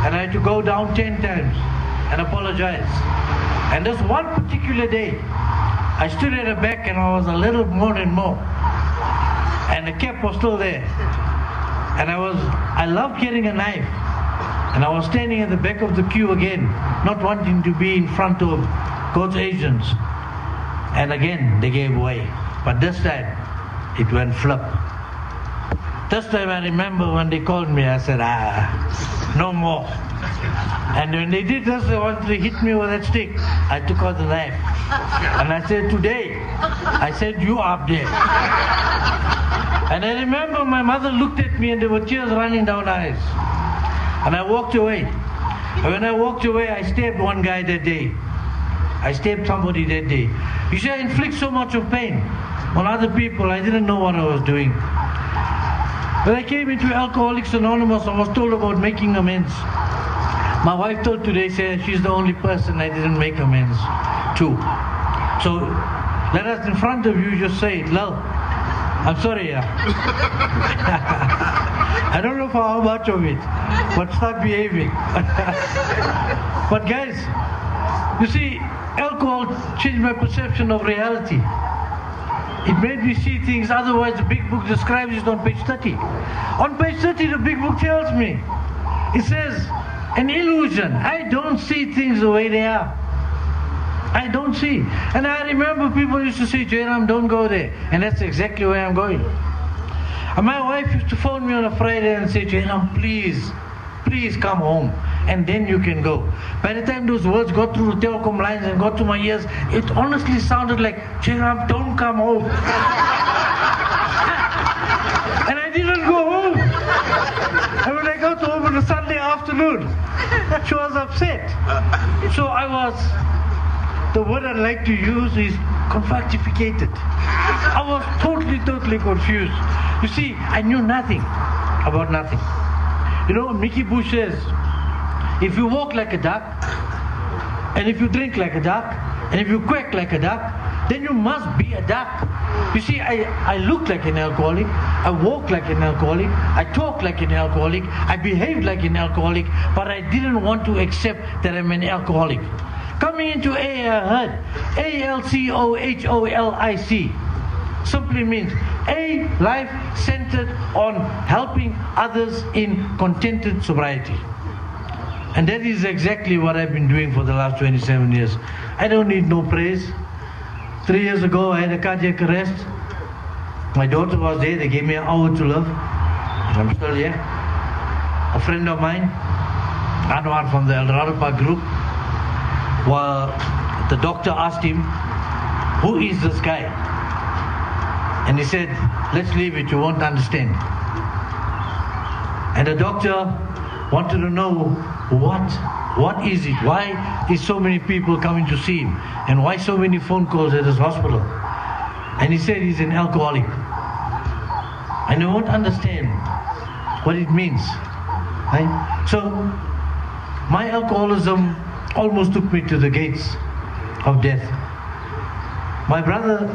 And I had to go down 10 times and apologize. And this one particular day, I stood at the back and I was a little more and more. And the cap was still there. And I loved getting a knife. And I was standing at the back of the queue again, not wanting to be in front of God's agents. And again, they gave way. But this time, it went flip. This time I remember when they called me, I said, no more. And when they did this, they wanted to hit me with that stick. I took out the knife. And I said, today, I said, you up there. And I remember my mother looked at me and there were tears running down her eyes. And I walked away. And when I walked away, I stabbed one guy that day. I stabbed somebody that day. You see, I inflict so much of pain on other people, I didn't know what I was doing. When I came into Alcoholics Anonymous, I was told about making amends. My wife told today, said she's the only person I didn't make amends to. So let us in front of you just say, Lal, I'm sorry, yeah. I don't know for how much of it, but start behaving. But guys, you see, alcohol changed my perception of reality. It made me see things otherwise the big book describes it on page 30. On page 30 the big book tells me, it says, an illusion. I don't see things the way they are. I don't see. And I remember people used to say, Jayram, don't go there. And that's exactly where I'm going. And my wife used to phone me on a Friday and say, Jayram, please come home. And then you can go. By the time those words got through the telecom lines and got to my ears, it honestly sounded like, Jayram, don't come home. And I didn't go home. And when I got home on a Sunday afternoon, she was upset. So I was, the word I'd like to use is confuctificated. I was totally confused. You see, I knew nothing about nothing. You know, Mickey Bush says, if you walk like a duck, and if you drink like a duck, and if you quack like a duck, then you must be a duck. You see, I look like an alcoholic, I walk like an alcoholic, I talk like an alcoholic, I behave like an alcoholic, but I didn't want to accept that I'm an alcoholic. Coming into AA, I heard ALCOHOLIC simply means A, life centered on helping others in contented sobriety. And that is exactly what I've been doing for the last 27 years. I don't need no praise. 3 years ago, I had a cardiac arrest. My daughter was there. They gave me an hour to live. I'm still here. A friend of mine, Anwar from the Eldorado Park group, well, the doctor asked him, who is this guy? And he said, let's leave it, you won't understand. And the doctor wanted to know, what is it? Why is so many people coming to see him? And why so many phone calls at his hospital? And he said he's an alcoholic. And I won't understand what it means. Right? So, my alcoholism almost took me to the gates of death. My brother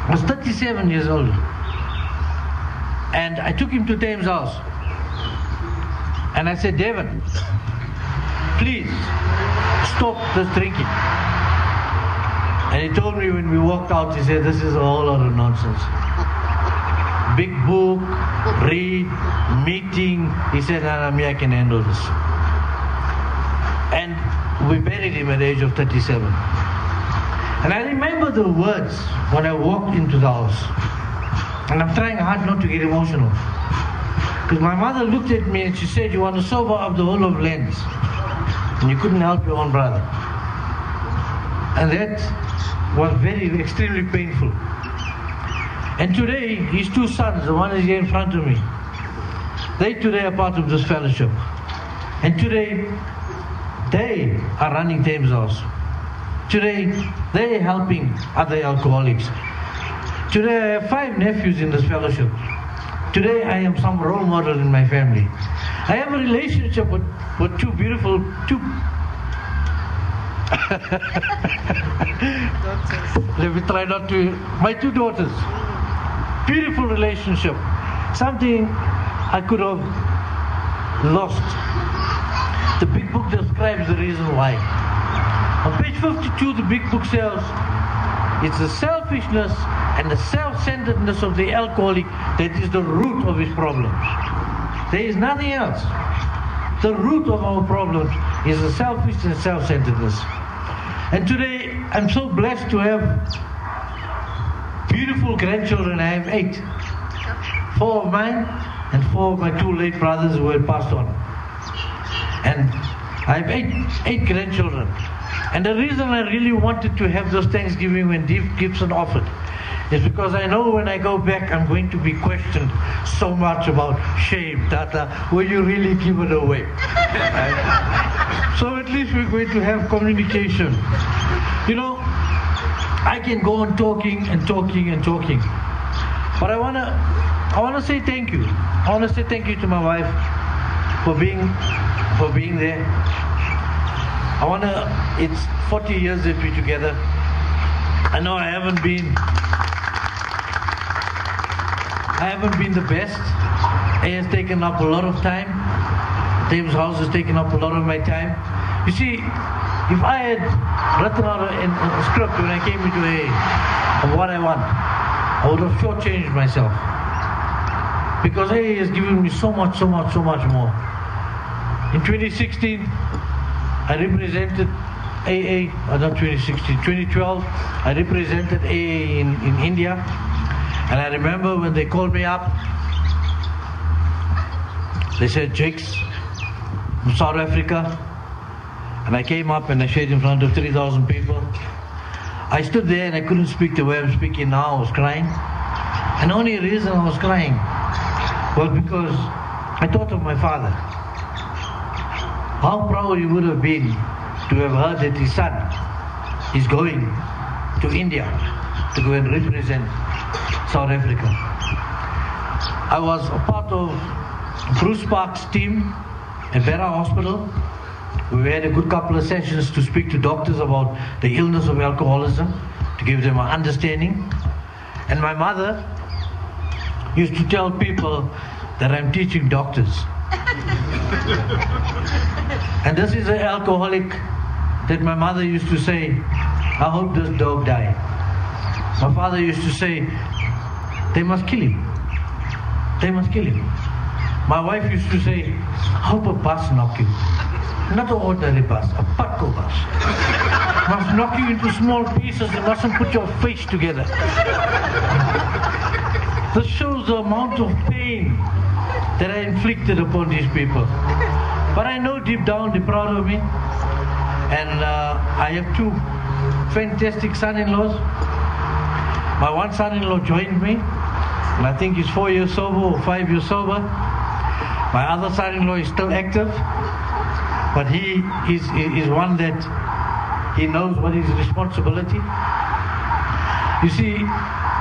was 37 years old. And I took him to Thames House. And I said, David, please stop this drinking. And he told me when we walked out, he said, this is a whole lot of nonsense. Big book, read, meeting. He said, no, me, I can handle this. And we buried him at the age of 37. And I remember the words when I walked into the house. And I'm trying hard not to get emotional. Because my mother looked at me and she said, you want to sober up the whole of Lens. And you couldn't help your own brother. And that was extremely painful. And today, his two sons, the one is here in front of me, they today are part of this fellowship. And today, they are running Thames House. Today, they are helping other alcoholics. Today, I have 5 nephews in this fellowship. Today, I am some role model in my family. I have a relationship with two beautiful let me try not to. My 2 daughters. Beautiful relationship. Something I could have lost. The big book describes the reason why. On page 52, the big book says, it's the selfishness and the self-centeredness of the alcoholic that is the root of his problems. There is nothing else. The root of our problems is the selfishness and self-centeredness. And today, I'm so blessed to have beautiful grandchildren. I have 8. 4 of mine and 4 of my 2 late brothers who had passed on. And I have 8 grandchildren. And the reason I really wanted to have those Thanksgiving when Gibson offered is because I know when I go back I'm going to be questioned so much about shame, Tata, will you really give it away? So at least we're going to have communication. You know, I can go on talking and talking and talking. But I wanna say thank you. I wanna say thank you to my wife for being there. It's 40 years that we're together. I know I haven't been the best. It has taken up a lot of time. Thames House has taken up a lot of my time. You see, if I had written out a script when I came into AA of what I want, I would have shortchanged myself. Because AA has given me so much more. In 2016, I represented AA, not 2016, 2012, I represented AA in India. And I remember when they called me up, they said, Jakes, from South Africa. And I came up and I shared in front of 3,000 people. I stood there and I couldn't speak the way I'm speaking now. I was crying. And the only reason I was crying was because I thought of my father. How proud he would have been to have heard that his son is going to India to go and represent South Africa. I was a part of Bruce Park's team at Vera Hospital. We had a good couple of sessions to speak to doctors about the illness of alcoholism, to give them an understanding. And my mother used to tell people that I'm teaching doctors. And this is an alcoholic that my mother used to say, I hope this dog die. My father used to say, they must kill him. They must kill him. My wife used to say, hope a bus knock you. Not an ordinary bus, a patco bus. Must knock you into small pieces and mustn't put your face together. This shows the amount of pain that I inflicted upon these people. But I know deep down they're proud of me. And I have two fantastic son-in-laws. My one son-in-law joined me, and I think he's 4 years sober or 5 years sober. My other son-in-law is still active, but he is one that he knows what is responsibility. You see,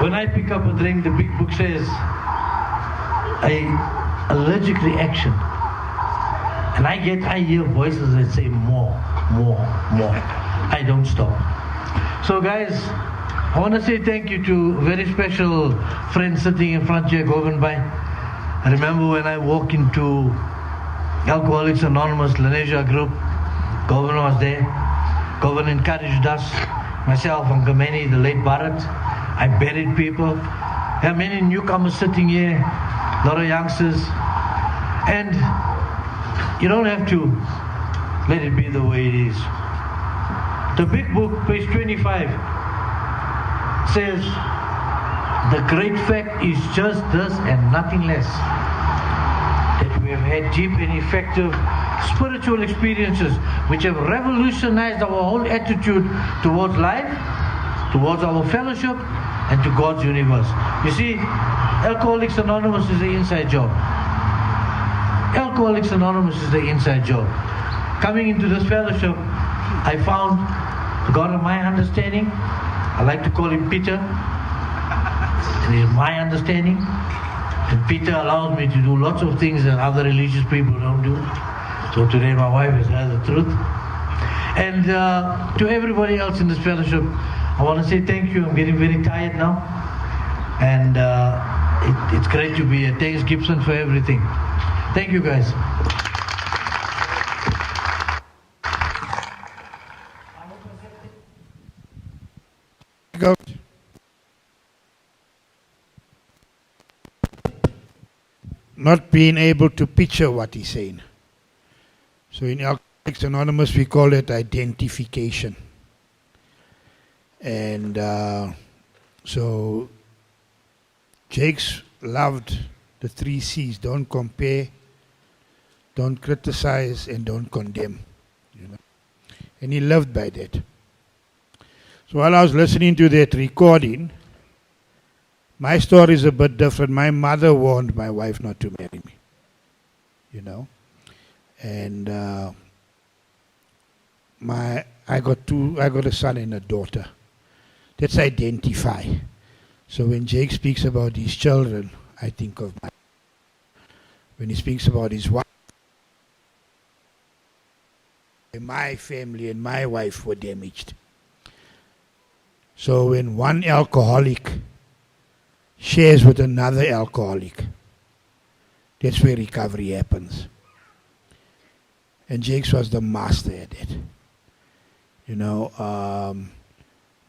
when I pick up a drink, the big book says a allergic reaction. And I hear voices that say more. I don't stop. So guys, I want to say thank you to a very special friend sitting in front here, Governbai. I remember when I walked into Alcoholics Anonymous Lenasia group, Governor was there. Governor encouraged us, myself and Gameni, the late Bharat. I buried people. There are many newcomers sitting here, a lot of youngsters. And you don't have to let it be the way it is. The big book, page 25, says, the great fact is just this and nothing less. That we have had deep and effective spiritual experiences which have revolutionized our whole attitude towards life, towards our fellowship, and to God's universe. You see, Alcoholics Anonymous is the inside job. Alcoholics Anonymous is the inside job. Coming into this fellowship, I found the God of my understanding. I like to call him Peter. And he's my understanding. And Peter allows me to do lots of things that other religious people don't do. So today my wife has heard the truth. And to everybody else in this fellowship, I want to say thank you. I'm getting very tired now. And it's great to be here. Thanks Gibson for everything. Thank you guys. Go. Not being able to picture what he's saying. So in Alcoholics Anonymous we call it identification. And so Jakes loved the 3 C's. Don't compare, don't criticize, and don't condemn. You know? And he lived by that. So while I was listening to that recording, my story is a bit different. My mother warned my wife not to marry me. You know? And I got a son and a daughter. That's identify. So when Jake speaks about his children, I think of my. When he speaks about his wife, my family and my wife were damaged. So when one alcoholic shares with another alcoholic, that's where recovery happens. And Jakes was the master at it. You know,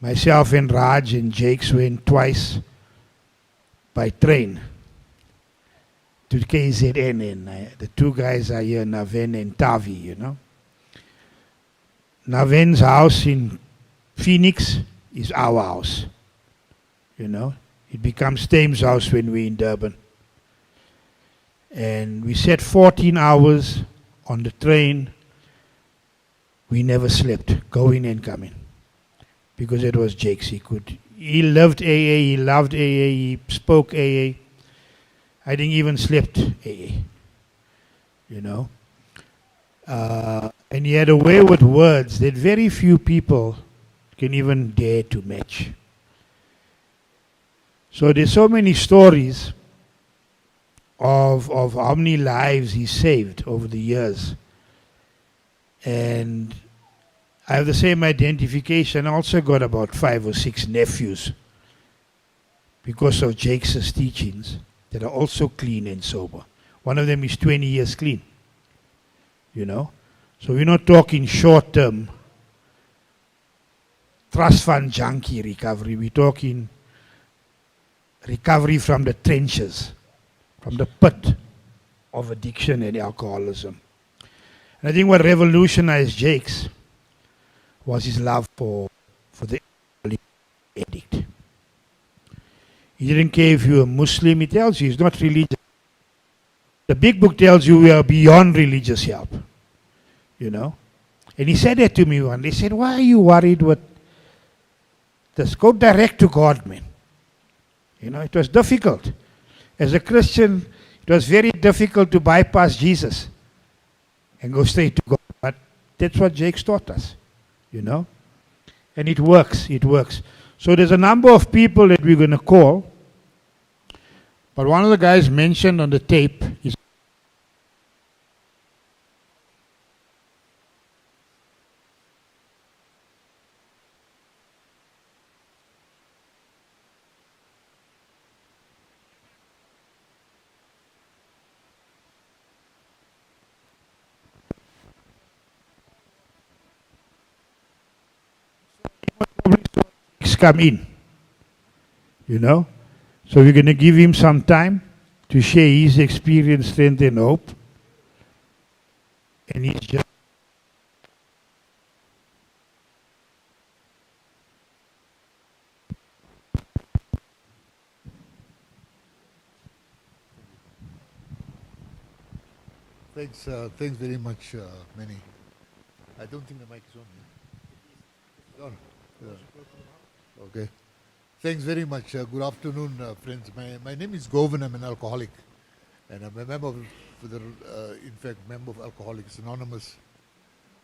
myself and Raj and Jakes went twice by train to KZN, and the two guys are here, Naven and Tavi, you know. Naven's house in Phoenix is our house. You know, it becomes Thames' house when we're in Durban. And we sat 14 hours on the train. We never slept, going and coming, because it was Jake's. He loved AA, he loved AA, he spoke AA. I didn't even slept AA, you know. And he had a way with words that very few people can even dare to match. So there's so many stories of how many lives he saved over the years. And I have the same identification. I also got about 5 or 6 nephews because of Jake's teachings that are also clean and sober. One of them is 20 years clean, you know. So we're not talking short-term trust fund junkie recovery. We're talking recovery from the trenches, from the pit of addiction and alcoholism. And I think what revolutionized Jake's was his love for the addict. He didn't care if you were Muslim. He tells you he's not religious. The big book tells you we are beyond religious help, you know. And he said that to me one day. He said, why are you worried with this? Go direct to God, man. You know, it was difficult. As a Christian, it was very difficult to bypass Jesus and go straight to God. But that's what Jake's taught us, you know. And it works, it works. So there's a number of people that we're going to call. But one of the guys mentioned on the tape is come in, you know. So we're going to give him some time to share his experience, strength and hope. And he's just thanks very much, Manny. I don't think the mic is on. Yeah? On. Yeah. Okay. Thanks very much. Good afternoon, friends. My name is Govan. I'm an alcoholic, and I'm a member of member of Alcoholics Anonymous.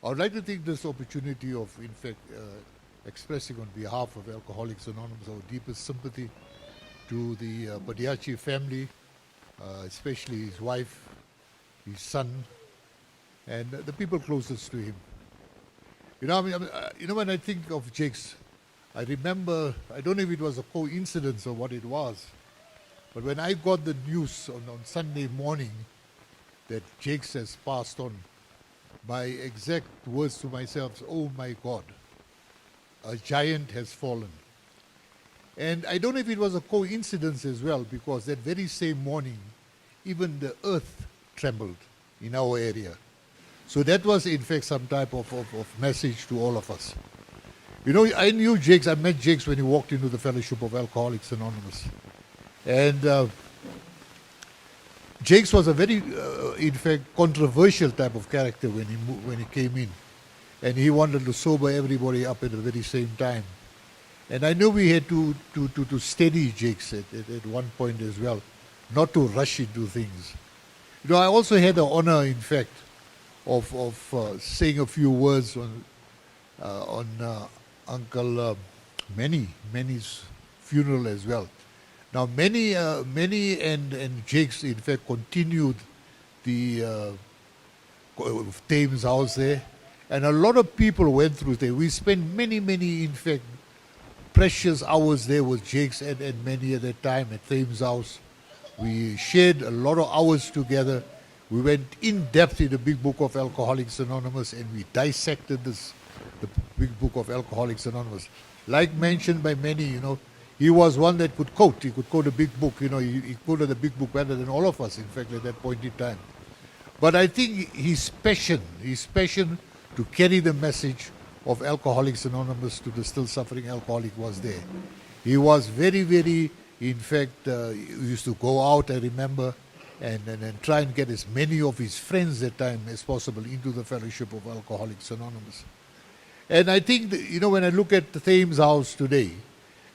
I would like to take this opportunity of, expressing on behalf of Alcoholics Anonymous our deepest sympathy to the Padayachee family, especially his wife, his son, and the people closest to him. You know, when I think of Jake's, I remember, I don't know if it was a coincidence or what it was, but when I got the news on Sunday morning that Jake's has passed on, my exact words to myself, oh my God, a giant has fallen. And I don't know if it was a coincidence as well, because that very same morning, even the earth trembled in our area. So that was, in fact, some type of message to all of us. You know, I knew Jake's, I met Jake's when he walked into the Fellowship of Alcoholics Anonymous. And Jake's was a very, in fact, controversial type of character when he came in. And he wanted to sober everybody up at the very same time. And I know we had to steady Jake's at one point as well, not to rush into things. You know, I also had the honor, in fact, of saying a few words on Uncle Manny's funeral as well. Now, Manny and Jake's, in fact, continued the Thames house there, and a lot of people went through there. We spent many, in fact, precious hours there with Jake's and Manny at that time at Thames house. We shared a lot of hours together. We went in depth in the Big Book of Alcoholics Anonymous, and we dissected the Big Book of Alcoholics Anonymous. Like mentioned by many, you know, he was one that could quote. He could quote a big book. You know, he quoted the big book better than all of us, in fact, at that point in time. But I think his passion to carry the message of Alcoholics Anonymous to the still suffering alcoholic was there. He was very, very, in fact, he used to go out, I remember, and try and get as many of his friends at that time as possible into the fellowship of Alcoholics Anonymous. And I think, that, when I look at the Thames House today,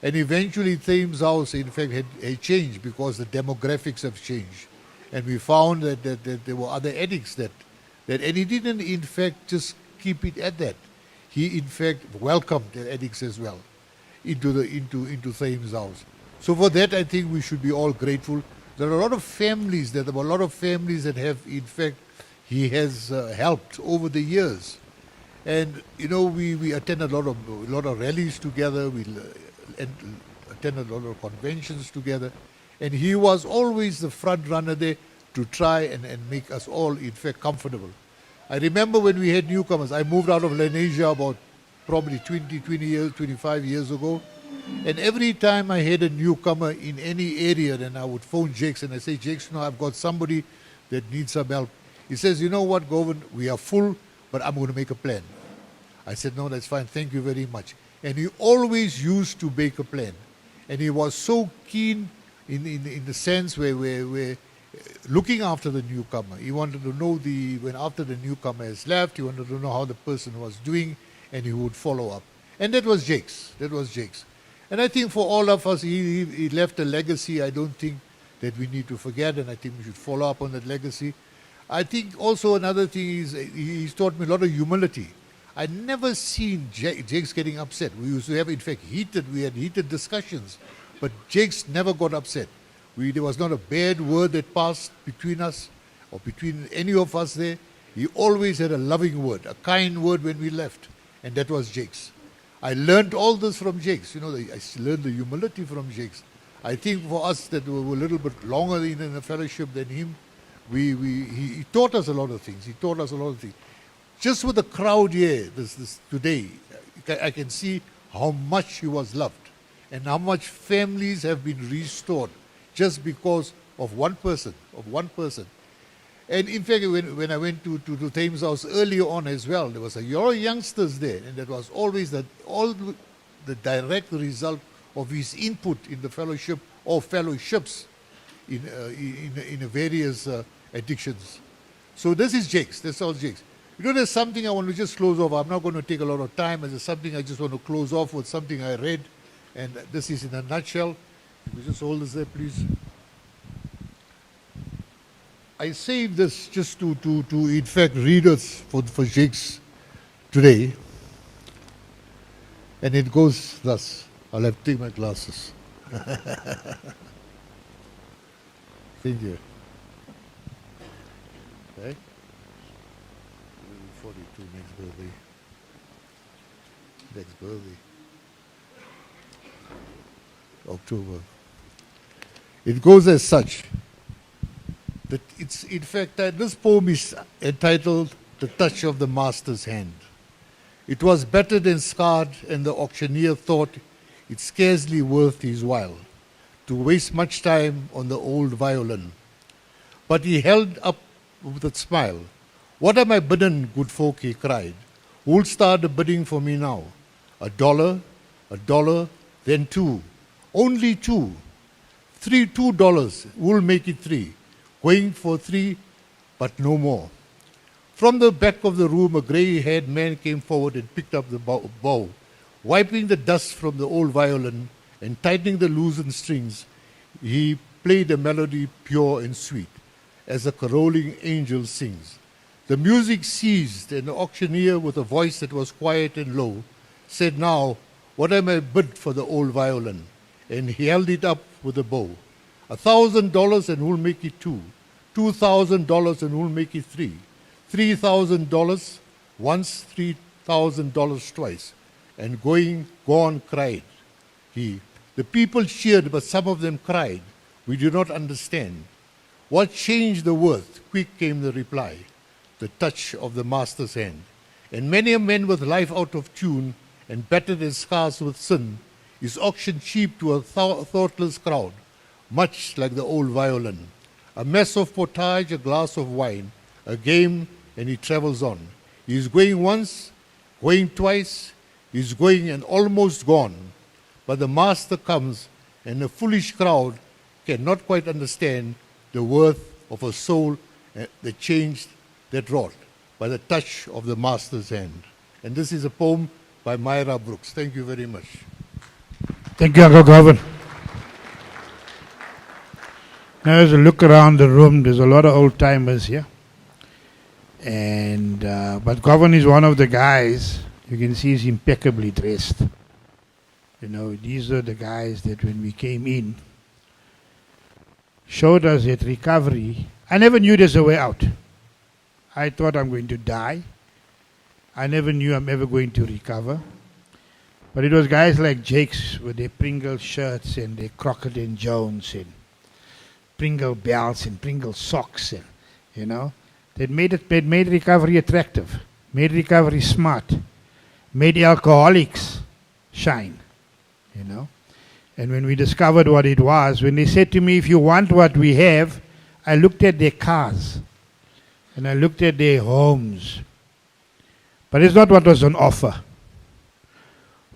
and eventually Thames House, in fact, had changed because the demographics have changed. And we found that there were other addicts and he didn't, in fact, just keep it at that. He, in fact, welcomed the addicts as well into Thames House. So for that, I think we should be all grateful. There are a lot of families that have, in fact, he has helped over the years. And, we attended a lot of rallies together. We attended a lot of conventions together. And he was always the front runner there to try and make us all, in fact, comfortable. I remember when we had newcomers. I moved out of Lenasia about probably 25 years ago. And every time I had a newcomer in any area, then I would phone Jakes and I say, Jakes, I've got somebody that needs some help. He says, you know what, Govind, we are full, but I'm going to make a plan. I said, no, that's fine. Thank you very much. And he always used to make a plan. And he was so keen in the sense where looking after the newcomer. He wanted to know when after the newcomer has left, he wanted to know how the person was doing, and he would follow up. And that was Jakes. And I think for all of us, he left a legacy I don't think that we need to forget, and I think we should follow up on that legacy. I think also another thing is he's taught me a lot of humility. I'd never seen Jakes getting upset. We used to have, in fact, heated discussions, but Jakes never got upset. There was not a bad word that passed between us or between any of us there. He always had a loving word, a kind word when we left, and that was Jakes. I learned all this from Jakes. I learned the humility from Jakes. I think for us that were a little bit longer in the fellowship than him, he taught us a lot of things. Just with the crowd here this today, I can see how much he was loved and how much families have been restored just because of one person. And in fact, when I went to Thames House earlier on as well, there was a lot of youngsters there, and that was always all the direct result of his input in the fellowship or fellowships in various addictions. So this is Jakes. That's all Jakes. There's something I want to just close off. I'm not going to take a lot of time. There's something I just want to close off with, something I read, and this is in a nutshell. Can you just hold this there, please? I saved this just to in fact read it for Jakes today, and it goes thus. I'll have to take my glasses. Thank you. Okay. 42 next birthday. October. It goes as such. That it's, in fact, this poem is entitled The Touch of the Master's Hand. It was battered and scarred, and the auctioneer thought it scarcely worth his while to waste much time on the old violin. But he held up with a smile. What am I bidden, good folk, he cried. Who'll start the bidding for me now? $1, then $2. Only $2. $2. Who'll make it 3? Going for 3, but no more. From the back of the room, a grey-haired man came forward and picked up the bow. Wiping the dust from the old violin and tightening the loosened strings, he played a melody pure and sweet, as a caroling angel sings. The music ceased, and the auctioneer, with a voice that was quiet and low, said, "Now, what am I bid for the old violin?" And he held it up with a bow. $1,000 and who'll make it 2? $2,000 and who'll make it 3? $3,000 once, $3,000 twice. And gone cried he. The people cheered, but some of them cried, "We do not understand." What changed the worth? Quick came the reply. The touch of the master's hand. And many a man with life out of tune and battered and scarce with sin is auctioned cheap to a thoughtless crowd, much like the old violin. A mess of pottage, a glass of wine, a game, and he travels on. He is going once going twice, he's going and almost gone. But the Master comes, and a foolish crowd cannot quite understand the worth of a soul, the change that wrought by the touch of the Master's hand. And this is a poem by Myra Brooks. Thank you very much. Thank you, Uncle Govan. Now, as I look around the room, there's a lot of old timers here. And but Govan is one of the guys. You can see he's impeccably dressed. You know, these are the guys that when we came in, showed us that recovery. I never knew there's a way out. I thought I'm going to die. I never knew I'm ever going to recover. But it was guys like Jake's with their Pringle shirts and their Crockett and Jones and Pringle belts and Pringle socks, and you know, that made recovery attractive, made recovery smart, made alcoholics shine, you know. And when we discovered what it was, when they said to me, if you want what we have, I looked at their cars and I looked at their homes. But it's not what was on offer.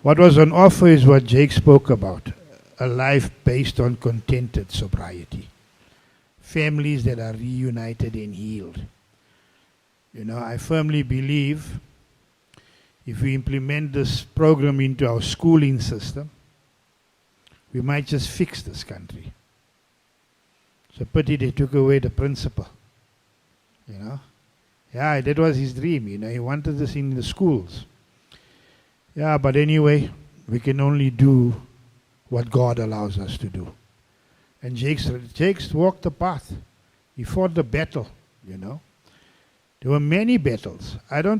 What was on offer is what Jake spoke about, a life based on contented sobriety. Families that are reunited and healed. You know, I firmly believe if we implement this program into our schooling system, we might just fix this country. It's a pity they took away the principal. You know? Yeah, that was his dream, you know, he wanted this in the schools. Yeah, but anyway, we can only do what God allows us to do. And Jake's walked the path. He fought the battle, you know. There were many battles.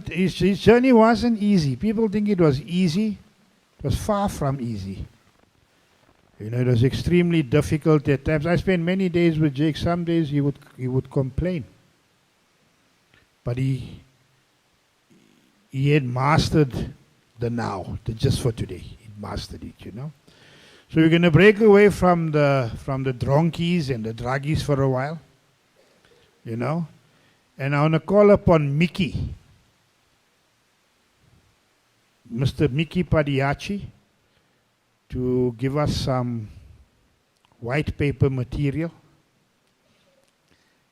His journey wasn't easy. People think it was easy. It was far from easy. You know, it was extremely difficult at times. I spent many days with Jake. Some days he would complain. But he had mastered the now, the just for today. He mastered it, you know. So we're going to break away from the dronkies and the druggies for a while, you know. And I want to call upon Mickey, Mr. Mickey Padayachee, to give us some white paper material.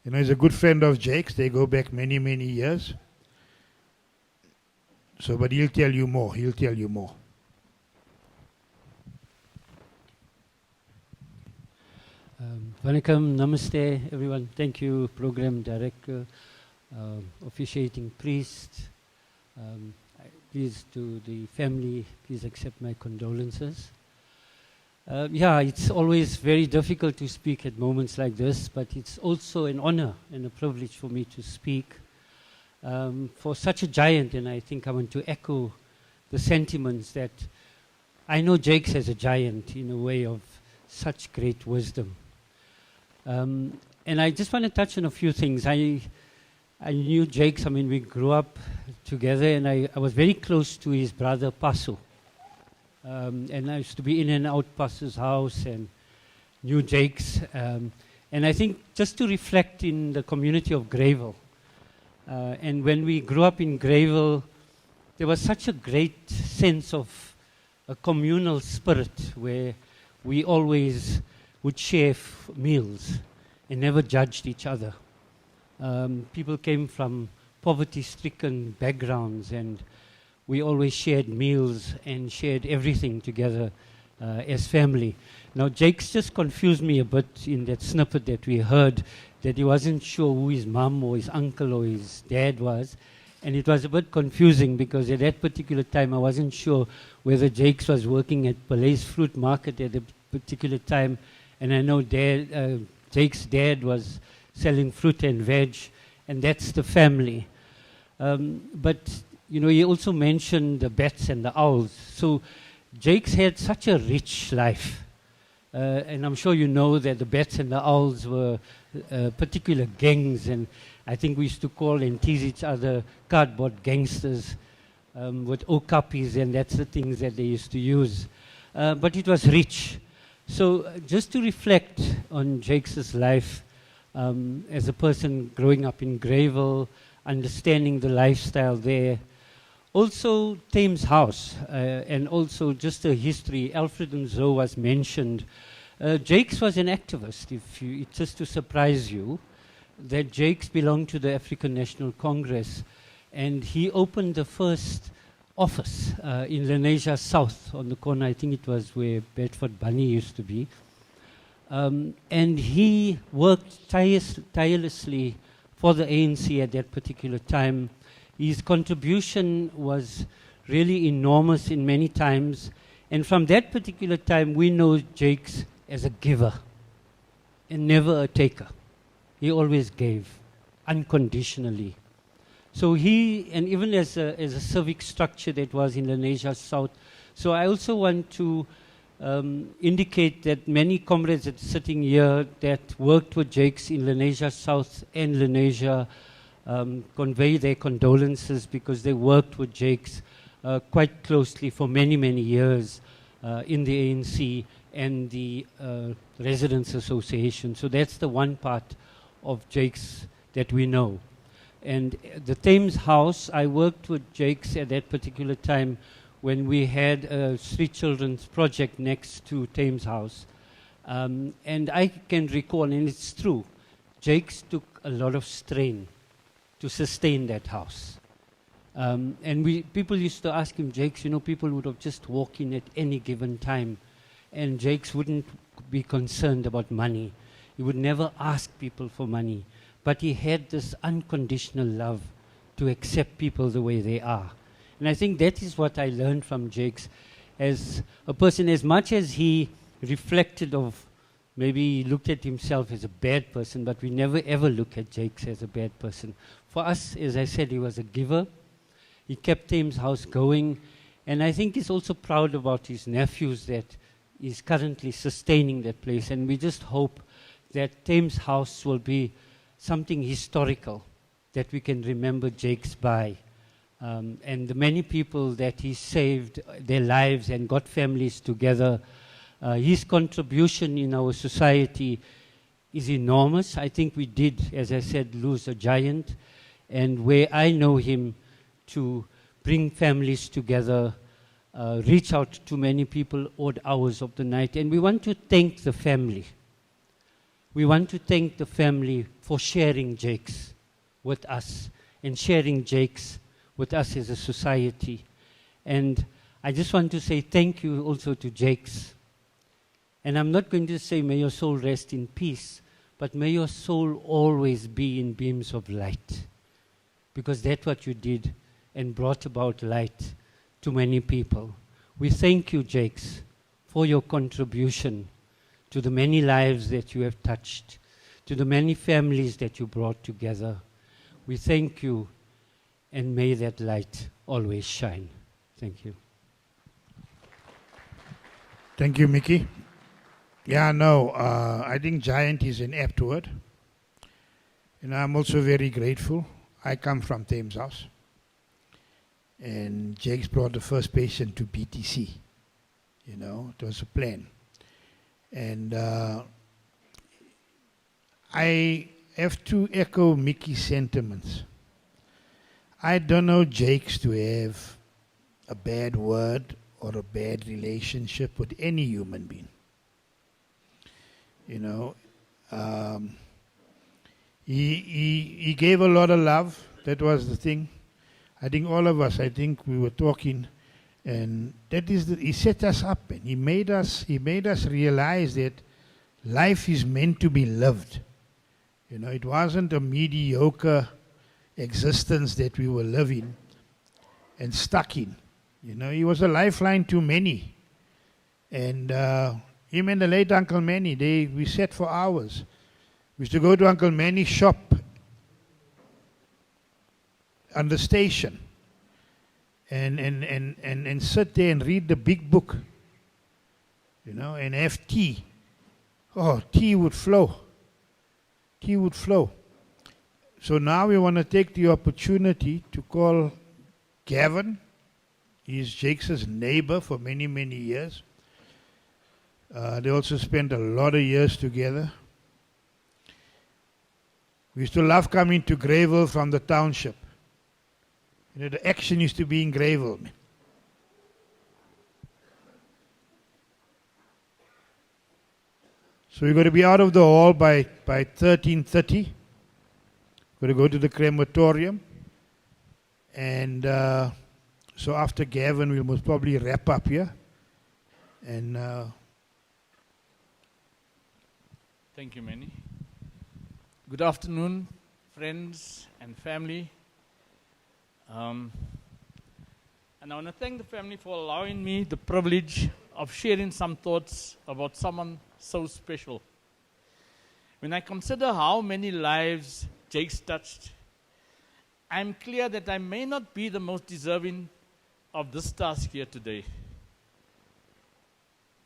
You know, he's a good friend of Jake's. They go back many, many years. So, but he'll tell you more. He'll tell you more. Vanakkam, namaste, everyone. Thank you, program director, officiating priest. Please, to the family, please accept my condolences. Yeah, it's always very difficult to speak at moments like this, but it's also an honor and a privilege for me to speak for such a giant. And I think I want to echo the sentiments that I know Jake's as a giant in a way of such great wisdom. And I just want to touch on a few things. I knew Jake's, I mean, we grew up together, and I was very close to his brother Pasu. And I used to be in and out Pasu's house and knew Jake's. And I think just to reflect in the community of Greyville, and when we grew up in Greyville, there was such a great sense of a communal spirit where we always would share meals and never judged each other. People came from poverty-stricken backgrounds, and we always shared meals and shared everything together as family. Now, Jake's just confused me a bit in that snippet that we heard, that he wasn't sure who his mum or his uncle or his dad was. And it was a bit confusing because at that particular time I wasn't sure whether Jake's was working at Palais Fruit Market at a particular time. And I know Jake's dad was selling fruit and veg, and that's the family. But, you know, he also mentioned the bats and the owls. So Jake's had such a rich life. And I'm sure you know that the bats and the owls were particular gangs, and I think we used to call and tease each other cardboard gangsters with okapis, and that's the things that they used to use. But it was rich. So just to reflect on Jake's life as a person growing up in Greyville, understanding the lifestyle there, Also, Thames House, and also just a history. Alfred and Zoe was mentioned. Jakes was an activist. Just to surprise you, that Jakes belonged to the African National Congress, and he opened the first office in Lenasia South on the corner. I think it was where Bedford Bunny used to be. And he worked tirelessly for the ANC at that particular time. His contribution was really enormous in many times. And from that particular time, we know Jakes as a giver and never a taker. He always gave unconditionally. So he, and even as a civic structure that was in Lenasia South. So I also want to indicate that many comrades that are sitting here that worked with Jakes in Lenasia South and Lenasia convey their condolences, because they worked with Jakes quite closely for many, many years in the ANC and the Residents Association. So that's the one part of Jakes that we know. And the Thames House, I worked with Jakes at that particular time when we had a street children's project next to Thames House. And I can recall, and it's true, Jakes took a lot of strain to sustain that house. And people used to ask him, Jakes, you know, people would have just walked in at any given time, and Jakes wouldn't be concerned about money. He would never ask people for money, but he had this unconditional love to accept people the way they are. And I think that is what I learned from Jakes as a person. As much as he reflected of, maybe he looked at himself as a bad person, but we never ever look at Jakes as a bad person. For us, as I said, he was a giver. He kept Thames House going. And I think he's also proud about his nephews that he's currently sustaining that place. And we just hope that Thames House will be something historical that we can remember Jakes by. And the many people that he saved their lives and got families together. His contribution in our society is enormous. I think we did, as I said, lose a giant. And where I know him to bring families together, reach out to many people odd hours of the night. And we want to thank the family. We want to thank the family for sharing Jakes with us and sharing Jakes with us as a society. And I just want to say thank you also to Jakes. And I'm not going to say may your soul rest in peace, but may your soul always be in beams of light. Because that's what you did and brought about light to many people. We thank you, Jakes, for your contribution to the many lives that you have touched, to the many families that you brought together. We thank you, and may that light always shine. Thank you. Thank you, Mickey. Yeah, no, I think giant is an apt word. And I'm also very grateful. I come from Thames House. And Jakes brought the first patient to BTC. You know, it was a plan. And I have to echo Mickey's sentiments. I don't know Jakes to have a bad word or a bad relationship with any human being. You know, he gave a lot of love. That was the thing. I think all of us, I think we were talking, and that is he set us up, and he made us realize that life is meant to be lived. You know, it wasn't a mediocre existence that we were living and stuck in. You know, he was a lifeline to many. And him and the late Uncle Manny, we sat for hours. We used to go to Uncle Manny's shop on the station and sit there and read the big book, you know, and have tea. Oh, tea would flow. Tea would flow. So now we want to take the opportunity to call Gavin. He's Jakes' neighbor for many, many years. They also spent a lot of years together. We used to love coming to Greyville from the township. The action used to be in Greyville. So we're going to be out of the hall by 13:30. We're going to go to the crematorium. And so after Gavin, we'll most probably wrap up here. And thank you, Manny. Good afternoon, friends and family. And I want to thank the family for allowing me the privilege of sharing some thoughts about someone so special. When I consider how many lives Jake's touched, I'm clear that I may not be the most deserving of this task here today.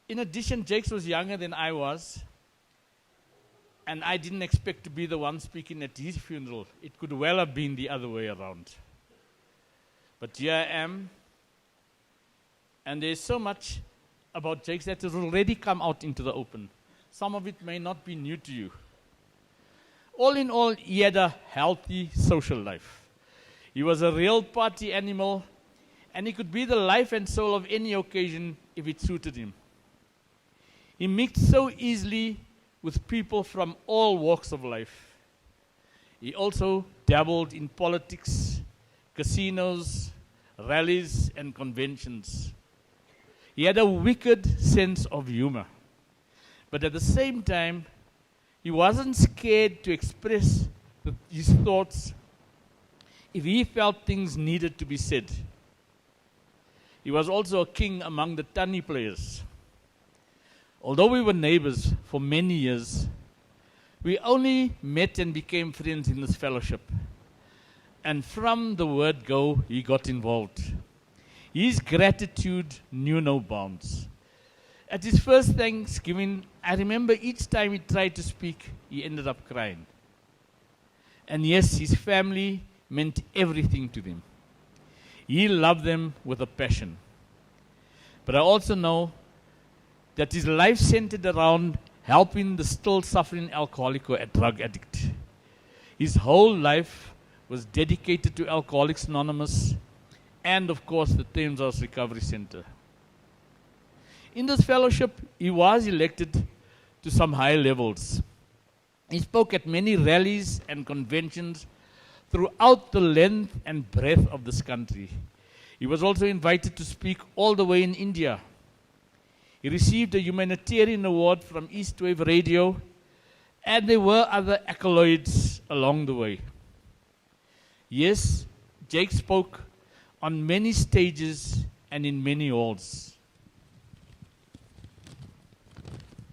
In addition, Jakes was younger than I was, and I didn't expect to be the one speaking at his funeral. It could well have been the other way around. But here I am, and there's so much about Jakes that has already come out into the open. Some of it may not be new to you. All in all, he had a healthy social life. He was a real party animal, and he could be the life and soul of any occasion if it suited him. He mixed so easily with people from all walks of life. He also dabbled in politics, casinos, rallies, and conventions. He had a wicked sense of humor. But at the same time, he wasn't scared to express his thoughts if he felt things needed to be said. He was also a king among the Tani players. Although we were neighbors for many years, we only met and became friends in this fellowship. And from the word go, he got involved. His gratitude knew no bounds. At his first Thanksgiving, I remember each time he tried to speak, he ended up crying. And yes, his family meant everything to them. He loved them with a passion. But I also know that his life centered around helping the still suffering alcoholic or a drug addict. His whole life was dedicated to Alcoholics Anonymous and, of course, the Thames House Recovery Center. In this fellowship, he was elected to some high levels. He spoke at many rallies and conventions throughout the length and breadth of this country. He was also invited to speak all the way in India. He received a humanitarian award from East Wave Radio, and there were other accolades along the way. Yes, Jake spoke on many stages and in many halls.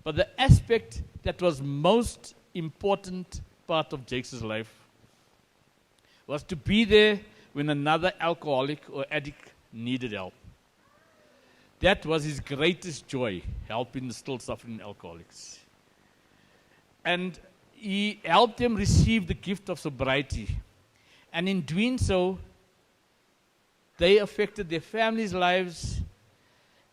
But the aspect that was most important part of Jake's life was to be there when another alcoholic or addict needed help. That was his greatest joy, helping the still suffering alcoholics. And he helped them receive the gift of sobriety. And in doing so, they affected their families' lives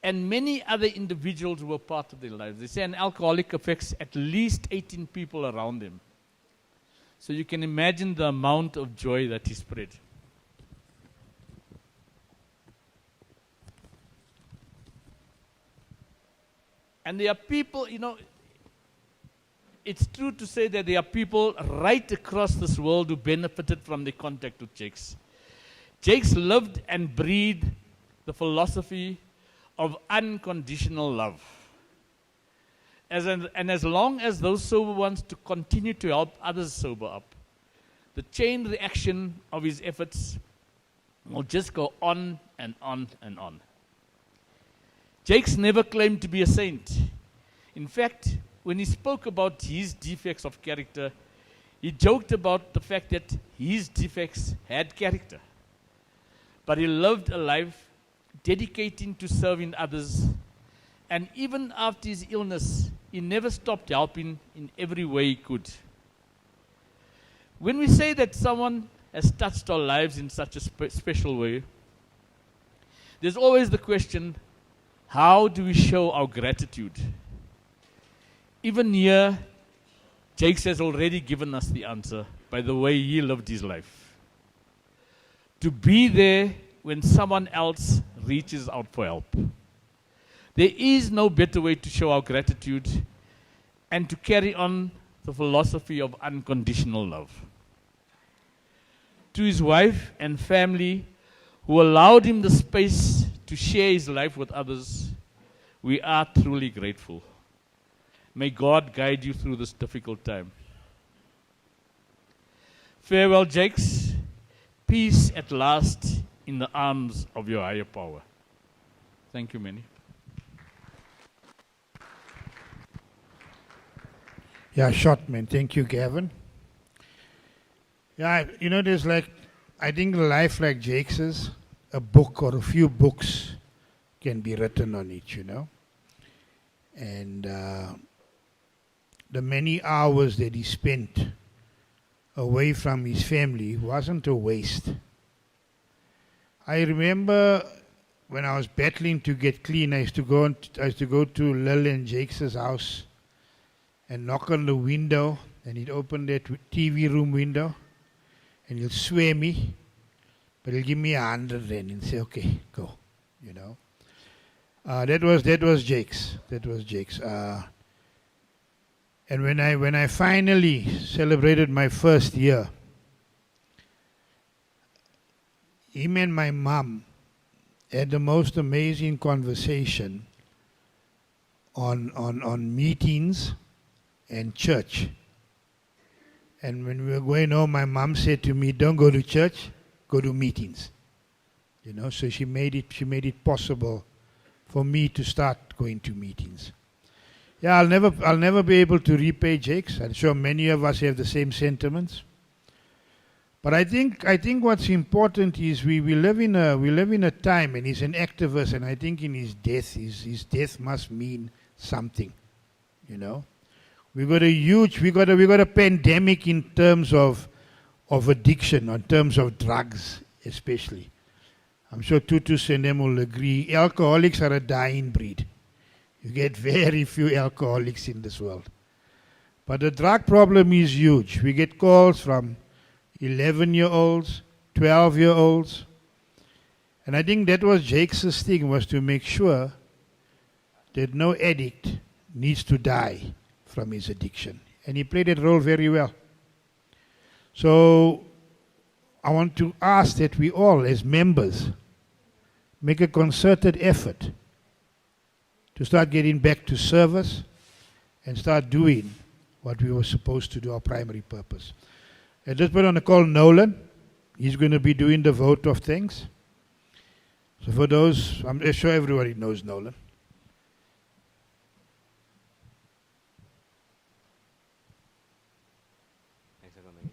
and many other individuals who were part of their lives. They say an alcoholic affects at least 18 people around them. So you can imagine the amount of joy that he spread. And there are people, it's true to say that there are people right across this world who benefited from the contact with Jakes. Jakes lived and breathed the philosophy of unconditional love. And as long as those sober ones to continue to help others sober up, the chain reaction of his efforts will just go on and on and on. Jakes never claimed to be a saint. In fact, when he spoke about his defects of character, he joked about the fact that his defects had character. But he lived a life dedicating to serving others, and even after his illness, he never stopped helping in every way he could. When we say that someone has touched our lives in such a special way, there's always the question, how do we show our gratitude? Even here, Jakes has already given us the answer by the way he lived his life. to be there when someone else reaches out for help. There is no better way to show our gratitude and to carry on the philosophy of unconditional love. To his wife and family who allowed him the space to share his life with others, we are truly grateful. May God guide you through this difficult time. Farewell, Jakes. Peace at last in the arms of your higher power. Thank you, Manny. Yeah, short, man. Thank you, Gavin. Yeah, you know, there's like, I think a life like Jakes's, a book or a few books can be written on it, you know. And the many hours that he spent away from his family wasn't a waste. I remember when I was battling to get clean, I used to go to Lil and Jakes's house and knock on the window, and he'd open that TV room window, and he'll swear me, but he'll give me 100 rand and say, okay, go, you know. That was Jakes. That was Jakes. And when I finally celebrated my first year, him and my mom had the most amazing conversation on meetings and church. And when we were going home, my mom said to me, "Don't go to church, go to meetings." You know, so she made it possible for me to start going to meetings. Yeah, I'll never be able to repay Jakes. I'm sure many of us have the same sentiments. But I think what's important is we live in a time, and he's an activist, and I think in his death must mean something. You know, we got a pandemic in terms of addiction, in terms of drugs especially. I'm sure Tutus and them will agree. Alcoholics are a dying breed. You get very few alcoholics in this world. But the drug problem is huge. We get calls from 11-year-olds, 12-year-olds. And I think that was Jakes' thing, was to make sure that no addict needs to die from his addiction. And he played that role very well. So I want to ask that we all, as members, make a concerted effort to start getting back to service and start doing what we were supposed to do, our primary purpose. At this point, I'm going to call Nolan. He's going to be doing the vote of thanks. So for those, I'm sure everybody knows Nolan. Thanks, Agamemnon.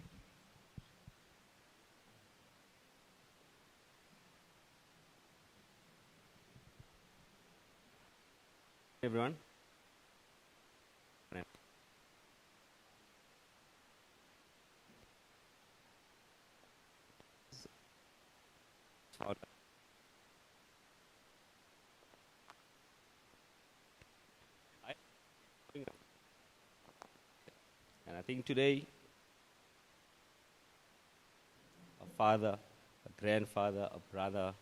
Everyone. And I think today, a father, a grandfather, a brother,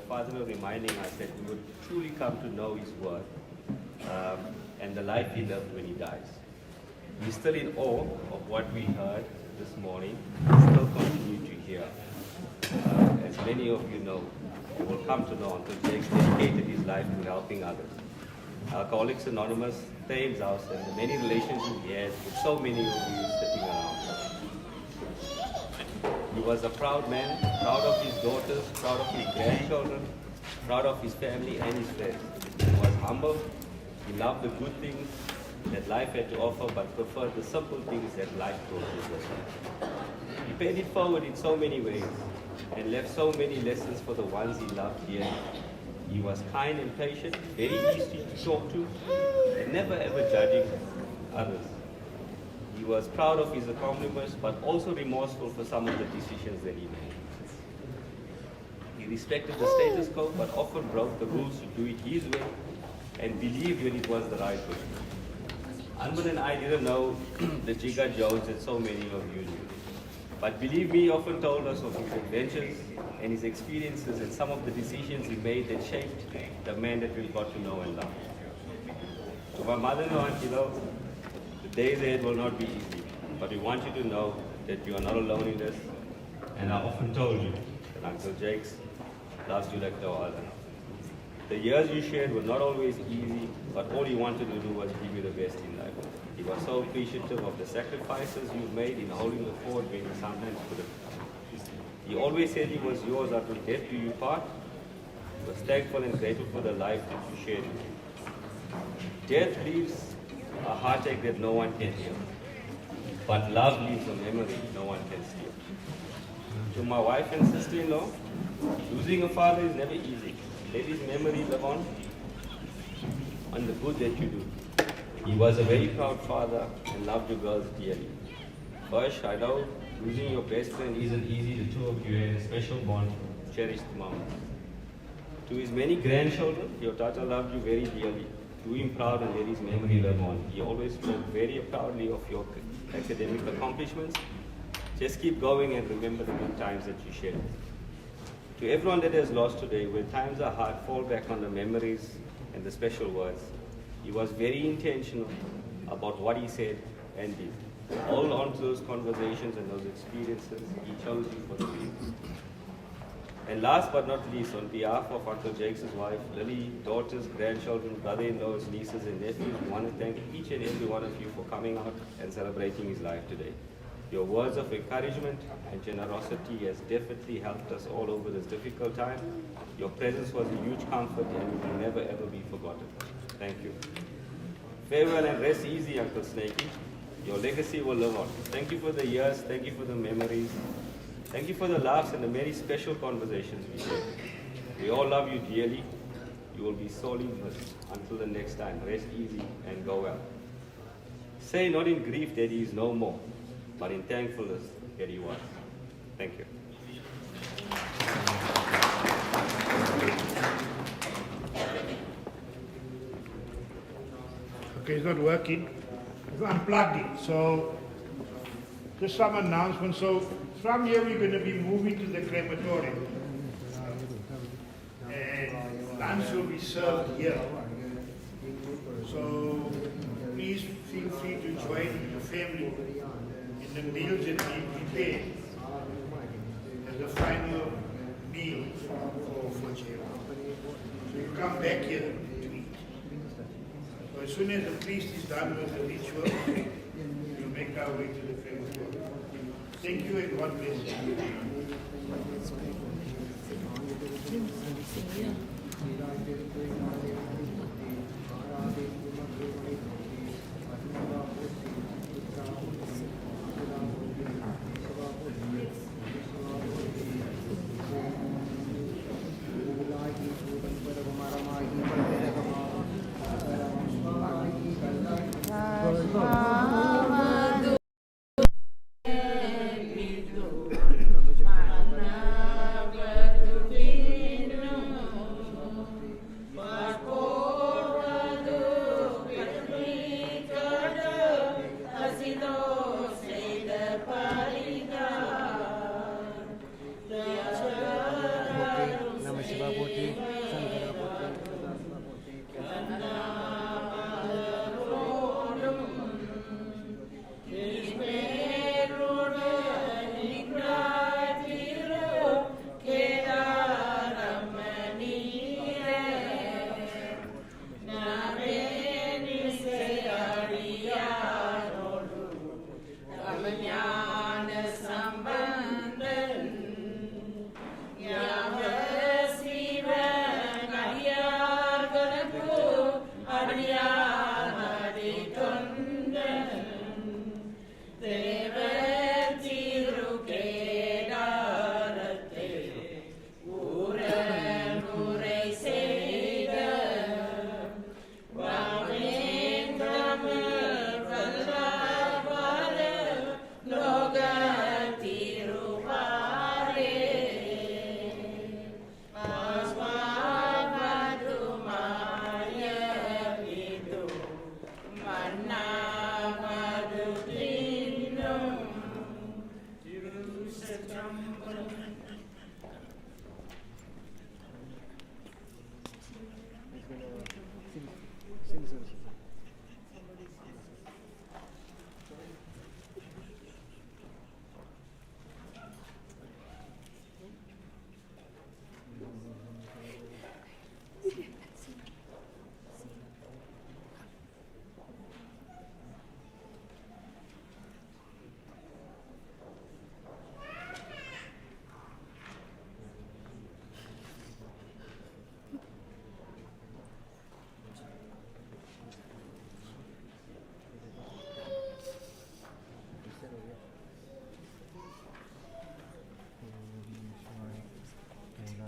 Father was reminding us that we would truly come to know His Word and the life He lived when He dies. We're still in awe of what we heard this morning, still continue to hear. As many of you know, you will come to know until Jake dedicated his life to helping others. Alcoholics Anonymous thanks us and the many relationships he had with so many of you sitting around. He was a proud man, proud of his daughters, proud of his grandchildren, proud of his family and his friends. He was humble. He loved the good things that life had to offer, but preferred the simple things that life brought with us. He paid it forward in so many ways and left so many lessons for the ones he loved here. He was kind and patient, very easy to talk to, and never ever judging others. He was proud of his accomplishments, but also remorseful for some of the decisions that he made. He respected the status quo, but often broke the rules to do it his way and believed when it was the right way. Anban and I didn't know the Jiga Jones that so many of you knew. But believe me, he often told us of his adventures and his experiences and some of the decisions he made that shaped the man that we got to know and love. To my mother-in-law, the days ahead will not be easy, but we want you to know that you are not alone in this. And I often told you that Uncle Jakes loves you like no other. The years you shared were not always easy, but all he wanted to do was give you the best in life. He was so appreciative of the sacrifices you've made in holding the fort when you sometimes couldn't. He always said he was yours until death do you part. He was thankful and grateful for the life that you shared with him. Death leaves a heartache that no one can heal, but love leaves a memory no one can steal. To my wife and sister-in-law, losing a father is never easy. Let his memory live on the good that you do. He was a very proud father and loved you girls dearly. First, I know losing your best friend isn't easy. The two of you had a special bond, cherished moments. To his many grandchildren, your Tata loved you very dearly. Do him proud and let his memory live on. He always spoke very proudly of your academic accomplishments. Just keep going and remember the good times that you shared. To everyone that has lost today, when times are hard, fall back on the memories and the special words. He was very intentional about what he said and did. Hold on to those conversations and those experiences. He chose you for the reason. And last but not least, on behalf of Uncle Jakes' wife, Lily, daughters, grandchildren, brother-in-laws, nieces and nephews, we want to thank each and every one of you for coming out and celebrating his life today. Your words of encouragement and generosity has definitely helped us all over this difficult time. Your presence was a huge comfort and will never ever be forgotten. Thank you. Farewell and rest easy, Uncle Snakey. Your legacy will live on. Thank you for the years. Thank you for the memories. Thank you for the laughs and the many special conversations we shared. We all love you dearly. You will be sorely missed. Until the next time, rest easy and go well. Say not in grief that he is no more, but in thankfulness that he was. Thank you. Okay, it's not working. I've unplugged it. So, just some announcements. So, from here we're going to be moving to the crematorium. And lunch will be served here. So, please feel free to join your family in the meals that we prepare as a final meal for Jayram. So you come back here to eat. So as soon as the priest is done with the ritual, we'll make our way to the crematorium. Thank you and God bless you.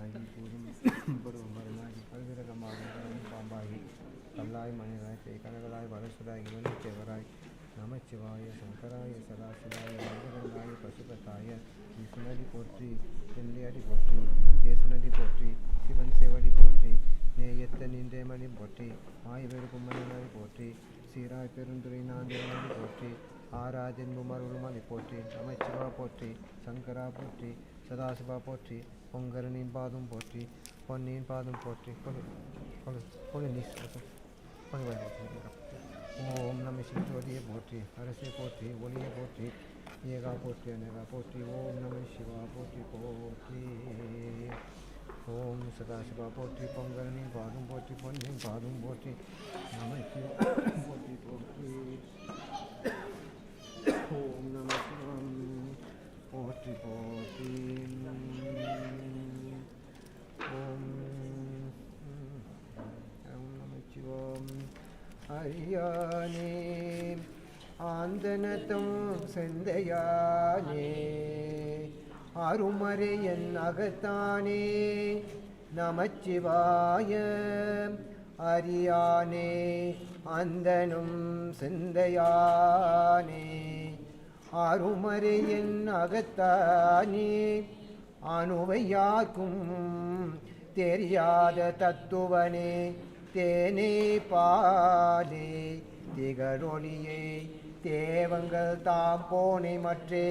கல்லாகி கூறும் பருவம் மருமாகி பல்விரகமாகும் பாம்பாகி கல்லாய் மணிராய் கனகளாய் வரசுராய் இவனுக்கெவராய் நமச்சிவாய சங்கராய சதாசிவாய மங்கரங்காய பசுபதாய விசுனடி போற்றி செல்லியடி போற்றி தேசுனடி போற்றி சிவன் சேவடி போற்றி நேயத்த நின்றேமணி போற்றி ஆய்வெடு கும்மனடி போற்றி சீராய் பெருந்துரை நாந்திரமணி போற்றி ஆராஜன் குமருமணி போற்றி நமச்சிவா போற்றி சங்கரா போற்றி சதாசிவா போற்றி பொங்கரனின் பாதம் போற்றி பொன்னியின் பாதம் போற்றி ஓம் நம சிவஜோதியை போற்றி அரசை போற்றி ஒளியை போற்றி ஏகா போற்றி அனேகா போற்றி ஓம் நம சிவா போற்றி போற்றி ஓம் சதாசிவா போற்றி பொங்கரனின் பாதம் போற்றி பொன்னியின் பாதம் போற்றி நம சிவா போற்றி போற்றி ஓம் நம சிவம் போற்றி போற்றி ஓம் நம சிவம் அறியானே ஆந்தனத்தும் செந்தையானே அருமறையன் அகத்தானே நமச்சிவாய அறியானே அந்தனும் சிந்தையானே அருமறையன் அகத்தானே அணுவை யாருக்கும் தெரியாத தத்துவனே தேனே பாலே திகழொளியே தேவங்கள் தாம் போனை மற்றே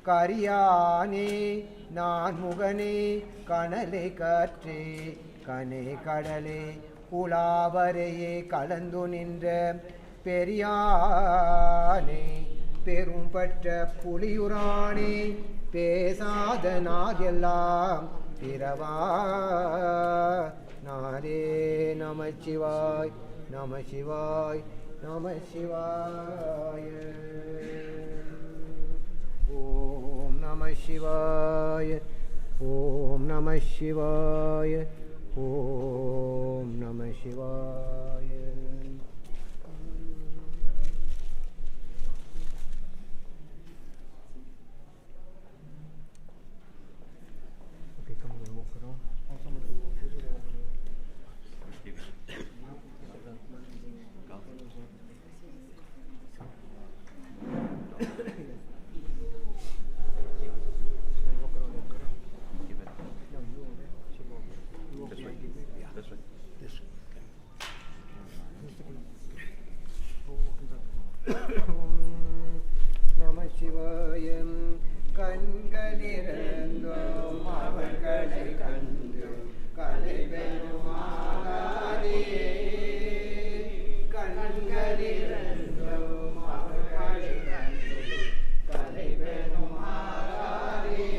கரியானே நான் முகனே கனலை கற்றே கனே கடலே உலாவரையே கலந்து நின்ற பெரியானே பெரும் பற்ற புலியுரானே பேசாத நாகெல்லாம் பிறவா நாரே நமச்சிவாய் நமசிவாய் நமசிவாய ஓம் நம சிவாய ஓம் நம சிவாய ஓம் நம சிவாய நம சிவாயம் கண்களிரந்தோம் அவர்களை கண்டு கலை பெருமானாரே கண்களிரந்தோம் அவர்களை கண்டு கலை பெருமானாரே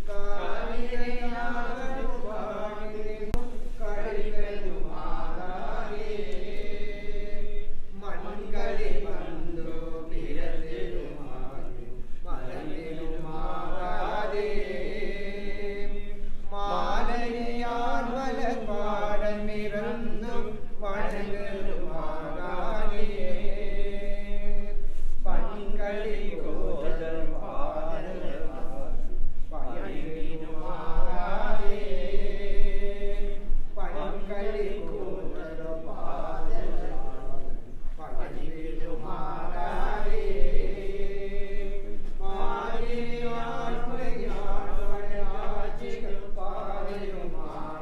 காலிரை நாடும் கலை பெருமானாரே மண்களே வந்து பிறந்திடுமாறு மறந்திடுமாறாதே மாலையார் மலர் பாடல் மிறந்தும் வணங்குமாறாதே பண்களே கோதல் பாடல் பயனிடுமாறாதே பண்களே கோதல் பாடல் பயனிடுமாறாதே மாறியார் முறையார் படையாட்சிகள் பாதையுமாறாதே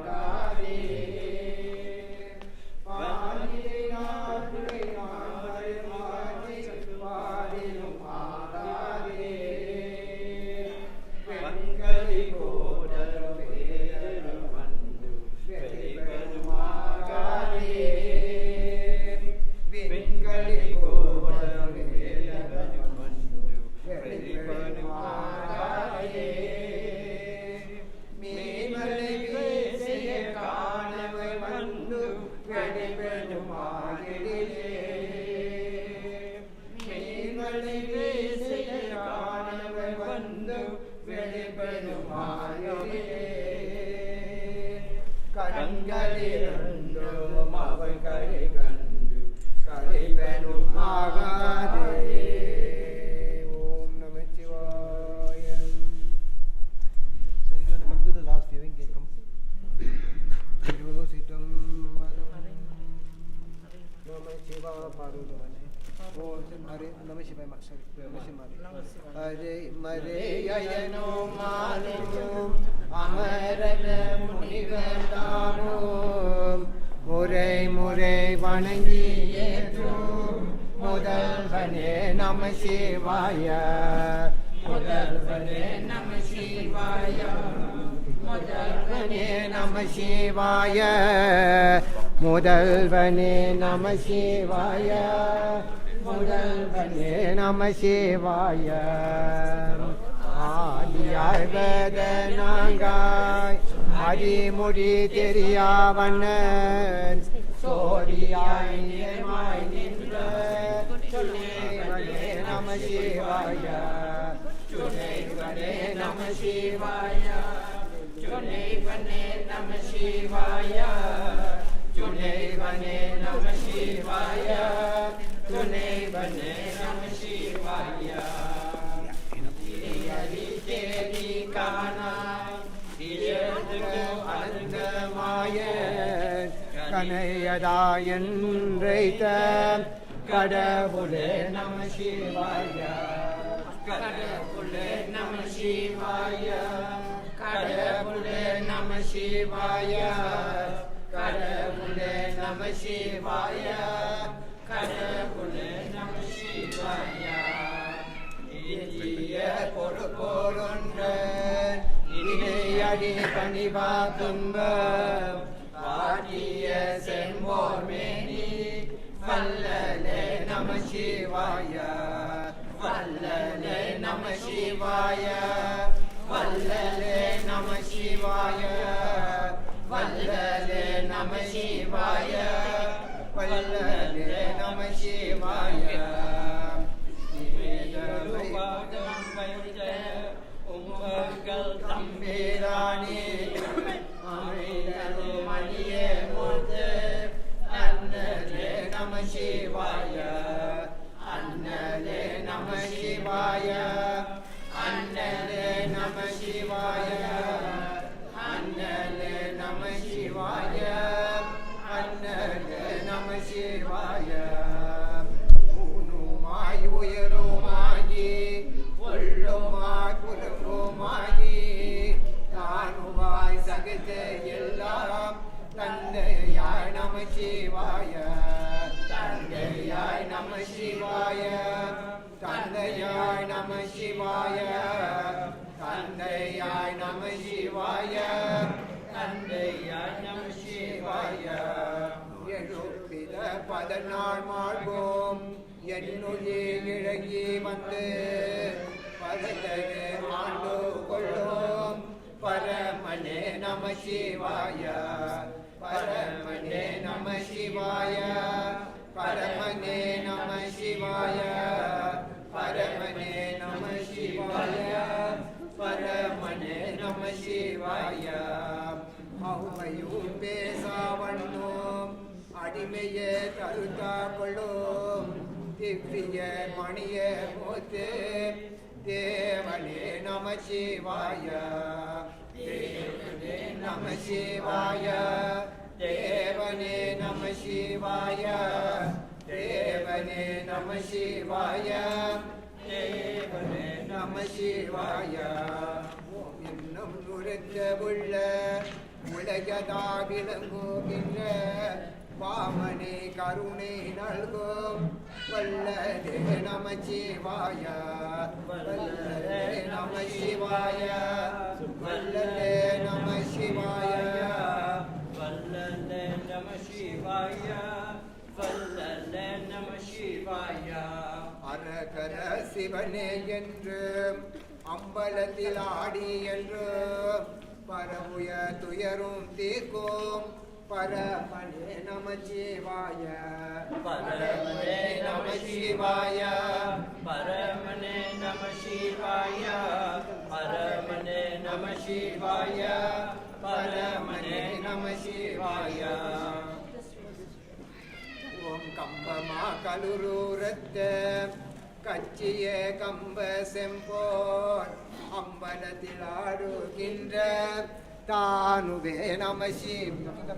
மாறியார் முறையார் படையாட்சிகள் பாதையுமாறாதே பெண்களி கோடல் வேறு வந்து வெளிவருமாறாதே பெண்களி கோடல் வேறு வந்து வெளிவருமாறாதே மேமலை பேசிய காணவை வந்து வெளிவருமாறிலே மேமலை பேசிய காணவை வந்து வெளிவருமாறிலே கண்களிரண்டும் அவர்களை கண்டு கலைவனுமாகாதே ஓம் நமச்சிவாய. So you're going to do the last Hare Mare Yayano Malum Amarana Munivandanum Murai Murai Vanangi Yetum Mudalvane Namah Shivaya Mudalvane Namah Shivaya Mudalvane Namah Shivaya Mudalvane Namah Shivaya Mudalvane Namah Shivaya Adiyai Vedanangai Adi Mudi Teriyavannan Sodiyai Nirmai Nindra Chunevane Namah Shivaya Chunevane Namah Shivaya Chunevane Namah Shivaya Chunevane Namah Shivaya Chunevane Namah Shivaya Iri Teri Kana Iyadhu Anandamayan Kanayadayan Reita Kadavule Namah Shivaya Kadavule Namah Shivaya Kadavule Namah Shivaya Kadavule Namah Shivaya Kadavule Namah Shivaya Idiya Porundan Idiyadi Panivatumbam Vadiya Senvormeni Vallale Namah Shivaya Vallale Namah Shivaya Vallale Namah Shivaya Vallale Namah Shivaya Vallale Namah Shivaya Umgal Tambirani Amridalu Maniye Murte Annale Namah Shivaya Annale Namah Shivaya Annale Namah Shivaya Annale Namah Shivaya Annale Namah Shivaya Unumai Uyarumai Ullumai Kurumai Tanuvai Sagate Yellam Tandayai Namah Shivaya Tandayai Namah Shivaya Tandayai Namah Shivaya Tandayai Namah Shivaya Tandayai Namah Shivaya Yerupida Padanar Margum Yennuye Iragi Mande Padayage Andu Kolum Paramane Namah Shivaya Paramane Namah Shivaya Paramane Namah Shivaya Paramane Namah Shivaya Paramane Namah Shivaya Ahuvayum Pesavannum Adimeye Taruta Kolum Divriye Maniye Mote Devane Namah Shivaya Devane Namah Shivaya Devane Namah Shivaya Devane Namah Shivaya Devane Namah Shivaya Innum Nurathavulla Ulagadavilangugindra Vamane Karune Nalgum Vallade Namah Shivaya Vallade Namah Shivaya Vallade Namah Shivaya Vallade Namah Shivaya Vallade Namah Shivaya Arakara Sivane Yendru Ambalathil Aadi Yendru Paramuya Tuyarum Teekum Paramane Namah Shivaya Paramane Namah Shivaya Paramane Namah Shivaya Paramane Namah Shivaya Paramane Namah Shivaya Om Kambama Kalururatte Kachiye Kamba Sempor Ambalathil Aaduginra Tanuve Namah Shivaya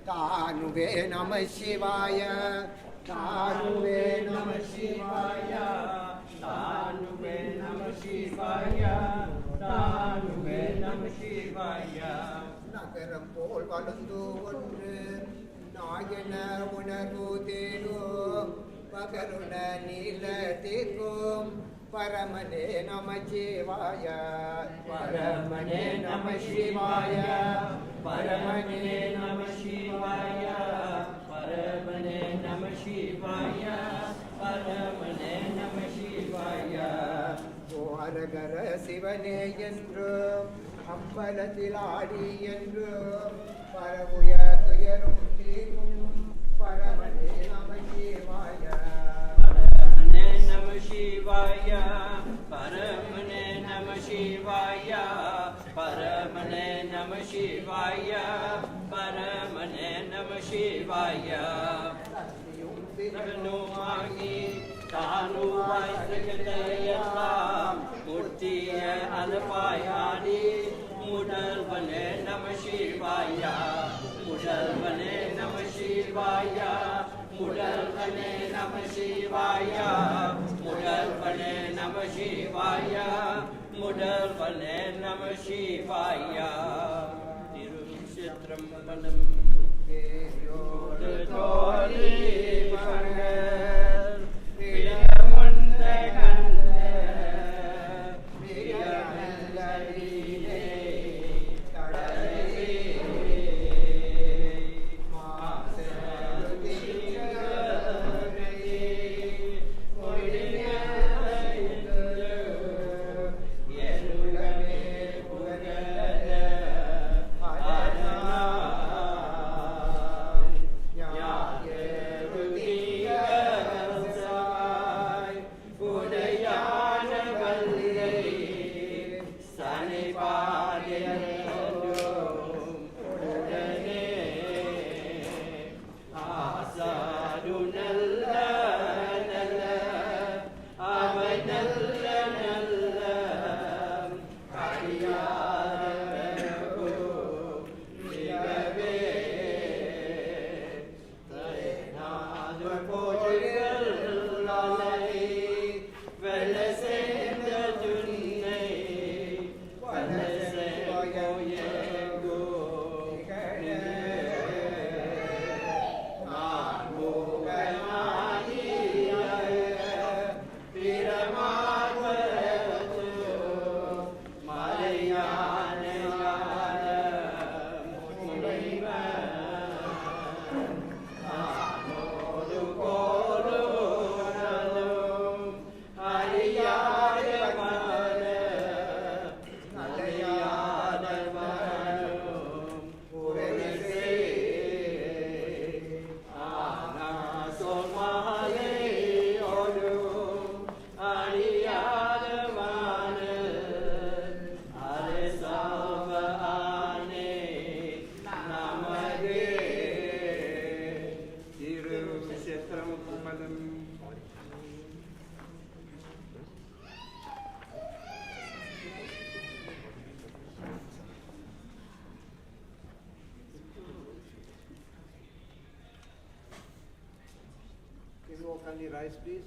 Tanuve Namah Shivaya தானுவே நம சிவாய தானுவே நம சிவாய தானுவே நம சிவாய நகரம் போல் வளர்ந்து ஒன்று நாயன உணர்வு தேடும் பகருண நீலத்திற்கும் பரமனே நம சிவாய பரமனே நம சிவாய பரமனே நம சிவாய பரமனே நம சிவாய பரமனே நம சிவாய ஓரகர சிவனே என்று அம்பலத்தில் ஆடி என்று பரவுய துயரும் தீரும் பரமனே நம சிவாய பரமனே நம சிவாய பரமனே நம சிவாய பரமனே நம சிவாய பரமனே நம சிவாய சக்தியும் திறனுமாகி தானுவாய் சகலையெல்லாம் முற்றிய அனுப்பாயாடி முதல்வனே நம சிவாய முதல்வனே நம சிவாய முதல்வனே நம சிவாய முதல்வனே நம சிவாய முதல்வனே நம சிவாய திருச்சிற்றம்பலம் கேயோடு தோழி மகள் பிரியமுண்ட கண்ட பிரியமல்லடிலே தடலே Kindly rise, please.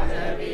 Padayachee.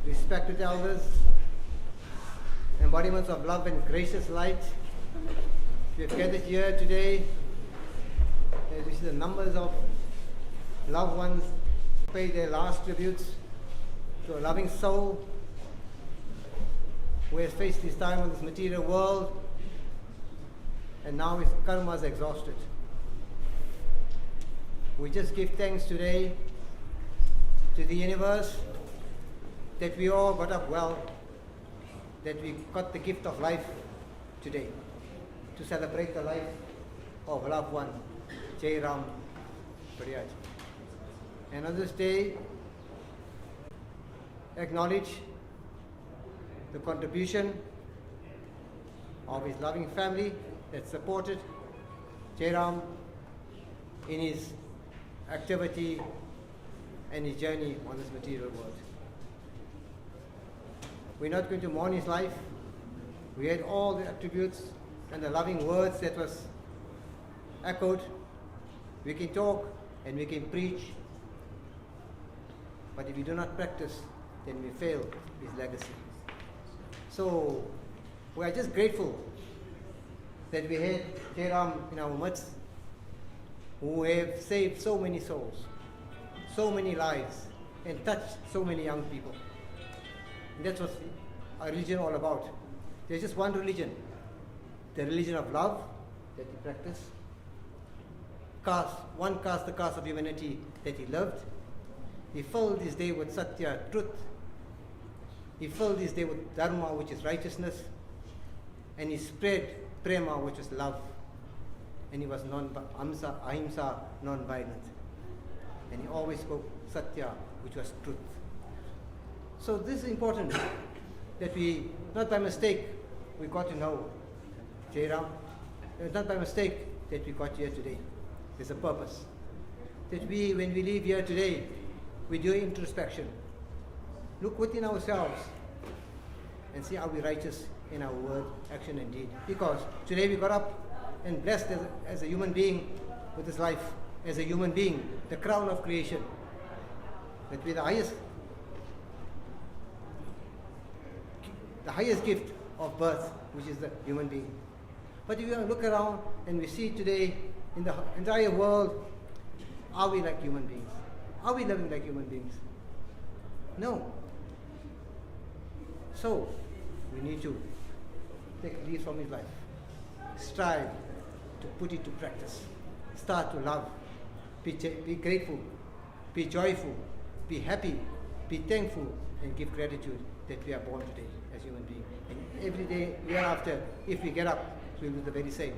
Respected elders, embodiments of love and gracious light, we have gathered here today as we see the numbers of loved ones pay their last tributes to a loving soul who has faced this time on this material world and now his karma is exhausted. We just give thanks today to the universe that we all got up well, that we got the gift of life today to celebrate the life of loved one, Jayram, Padayachee. And on this day, acknowledge the contribution of his loving family that supported Jayram in his activity and his journey on this material world. We're not going to mourn his life. We had all the attributes and the loving words that was echoed. We can talk and we can preach, but if we do not practice, then we fail his legacy. So we are just grateful that we had Jayram in our midst, who have saved so many souls, so many lives, and touched so many young people. And that's what our religion all about. There's just one religion, the religion of love that he practiced. One cast the cast of humanity that he loved. He filled his day with satya, truth. He filled his day with dharma, which is righteousness. And he spread prema, which is love. And he was ahimsa, non-violent. And he always spoke satya, which was truth. So this is important, that we, not by mistake, we got to know Jayram. It was not by mistake that we got here today. There's a purpose. That we, when we leave here today, we do introspection. Look within ourselves and see, are we righteous in our word, action, and deed? Because today we got up and blessed as a human being with this life, as a human being, the crown of creation. That we're the highest gift of birth, which is the human being. But if you look around and we see today in the entire world, are we like human beings? Are we living like human beings? No. So, we need to take lead from his life. Strive to put it to practice. Start to love. Be grateful. Be joyful. Be happy. Be thankful. And give gratitude that we are born today as human beings. And every day, year after, if we get up, we'll do the very same.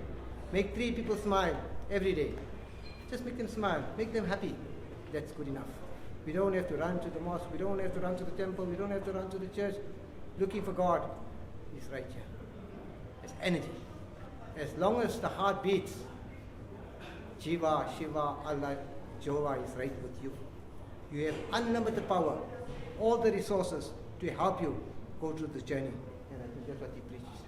Make 3 people smile every day. Just make them smile. Make them happy. That's good enough. We don't have to run to the mosque. We don't have to run to the temple. We don't have to run to the church looking for God. He's right here. It's energy. As long as the heart beats, Jiva, Shiva, Allah, Jehovah is right with you. You have unlimited power, all the resources to help you go through this journey. And I think that's what he preaches.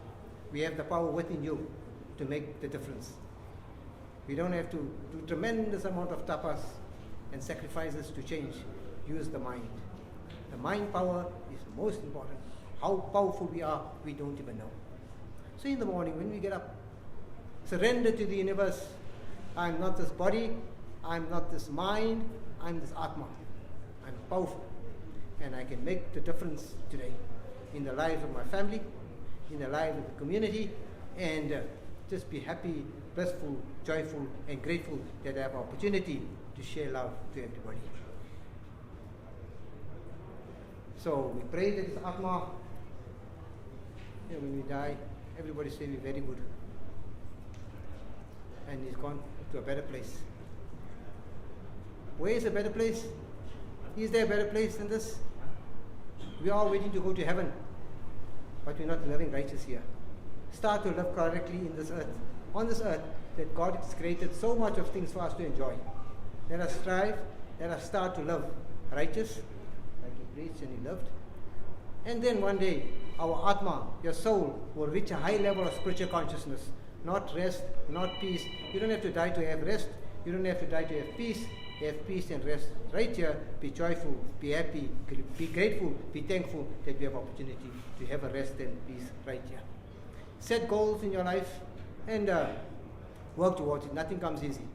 We have the power within you to make the difference. We don't have to do tremendous amount of tapas and sacrifices to change. Use the mind. The mind power is most important. How powerful we are, we don't even know. So in the morning when we get up, surrender to the universe. I'm not this body, I'm not this mind, I'm this Atma. I'm powerful. And I can make the difference today in the lives of my family, in the lives of the community, and just be happy, blissful, joyful, and grateful that I have opportunity to share love to everybody. So we pray that this Atma, when we die, everybody say we're very good. And he's gone to a better place. Where is a better place? Is there a better place than this? We are waiting to go to heaven, but we're not living righteous here. Start to live correctly in this earth, on this earth that God has created so much of things for us to enjoy. Let us strive, let us start to live righteous, like he preached and he lived. And then one day, our Atma, your soul, will reach a high level of spiritual consciousness. Not rest, not peace. You don't have to die to have rest. You don't have to die to have peace. You have peace and rest. Right here, be joyful, be happy, be grateful, be thankful that we have opportunity to have a rest and peace right here. Set goals in your life and work towards it. Nothing comes easy.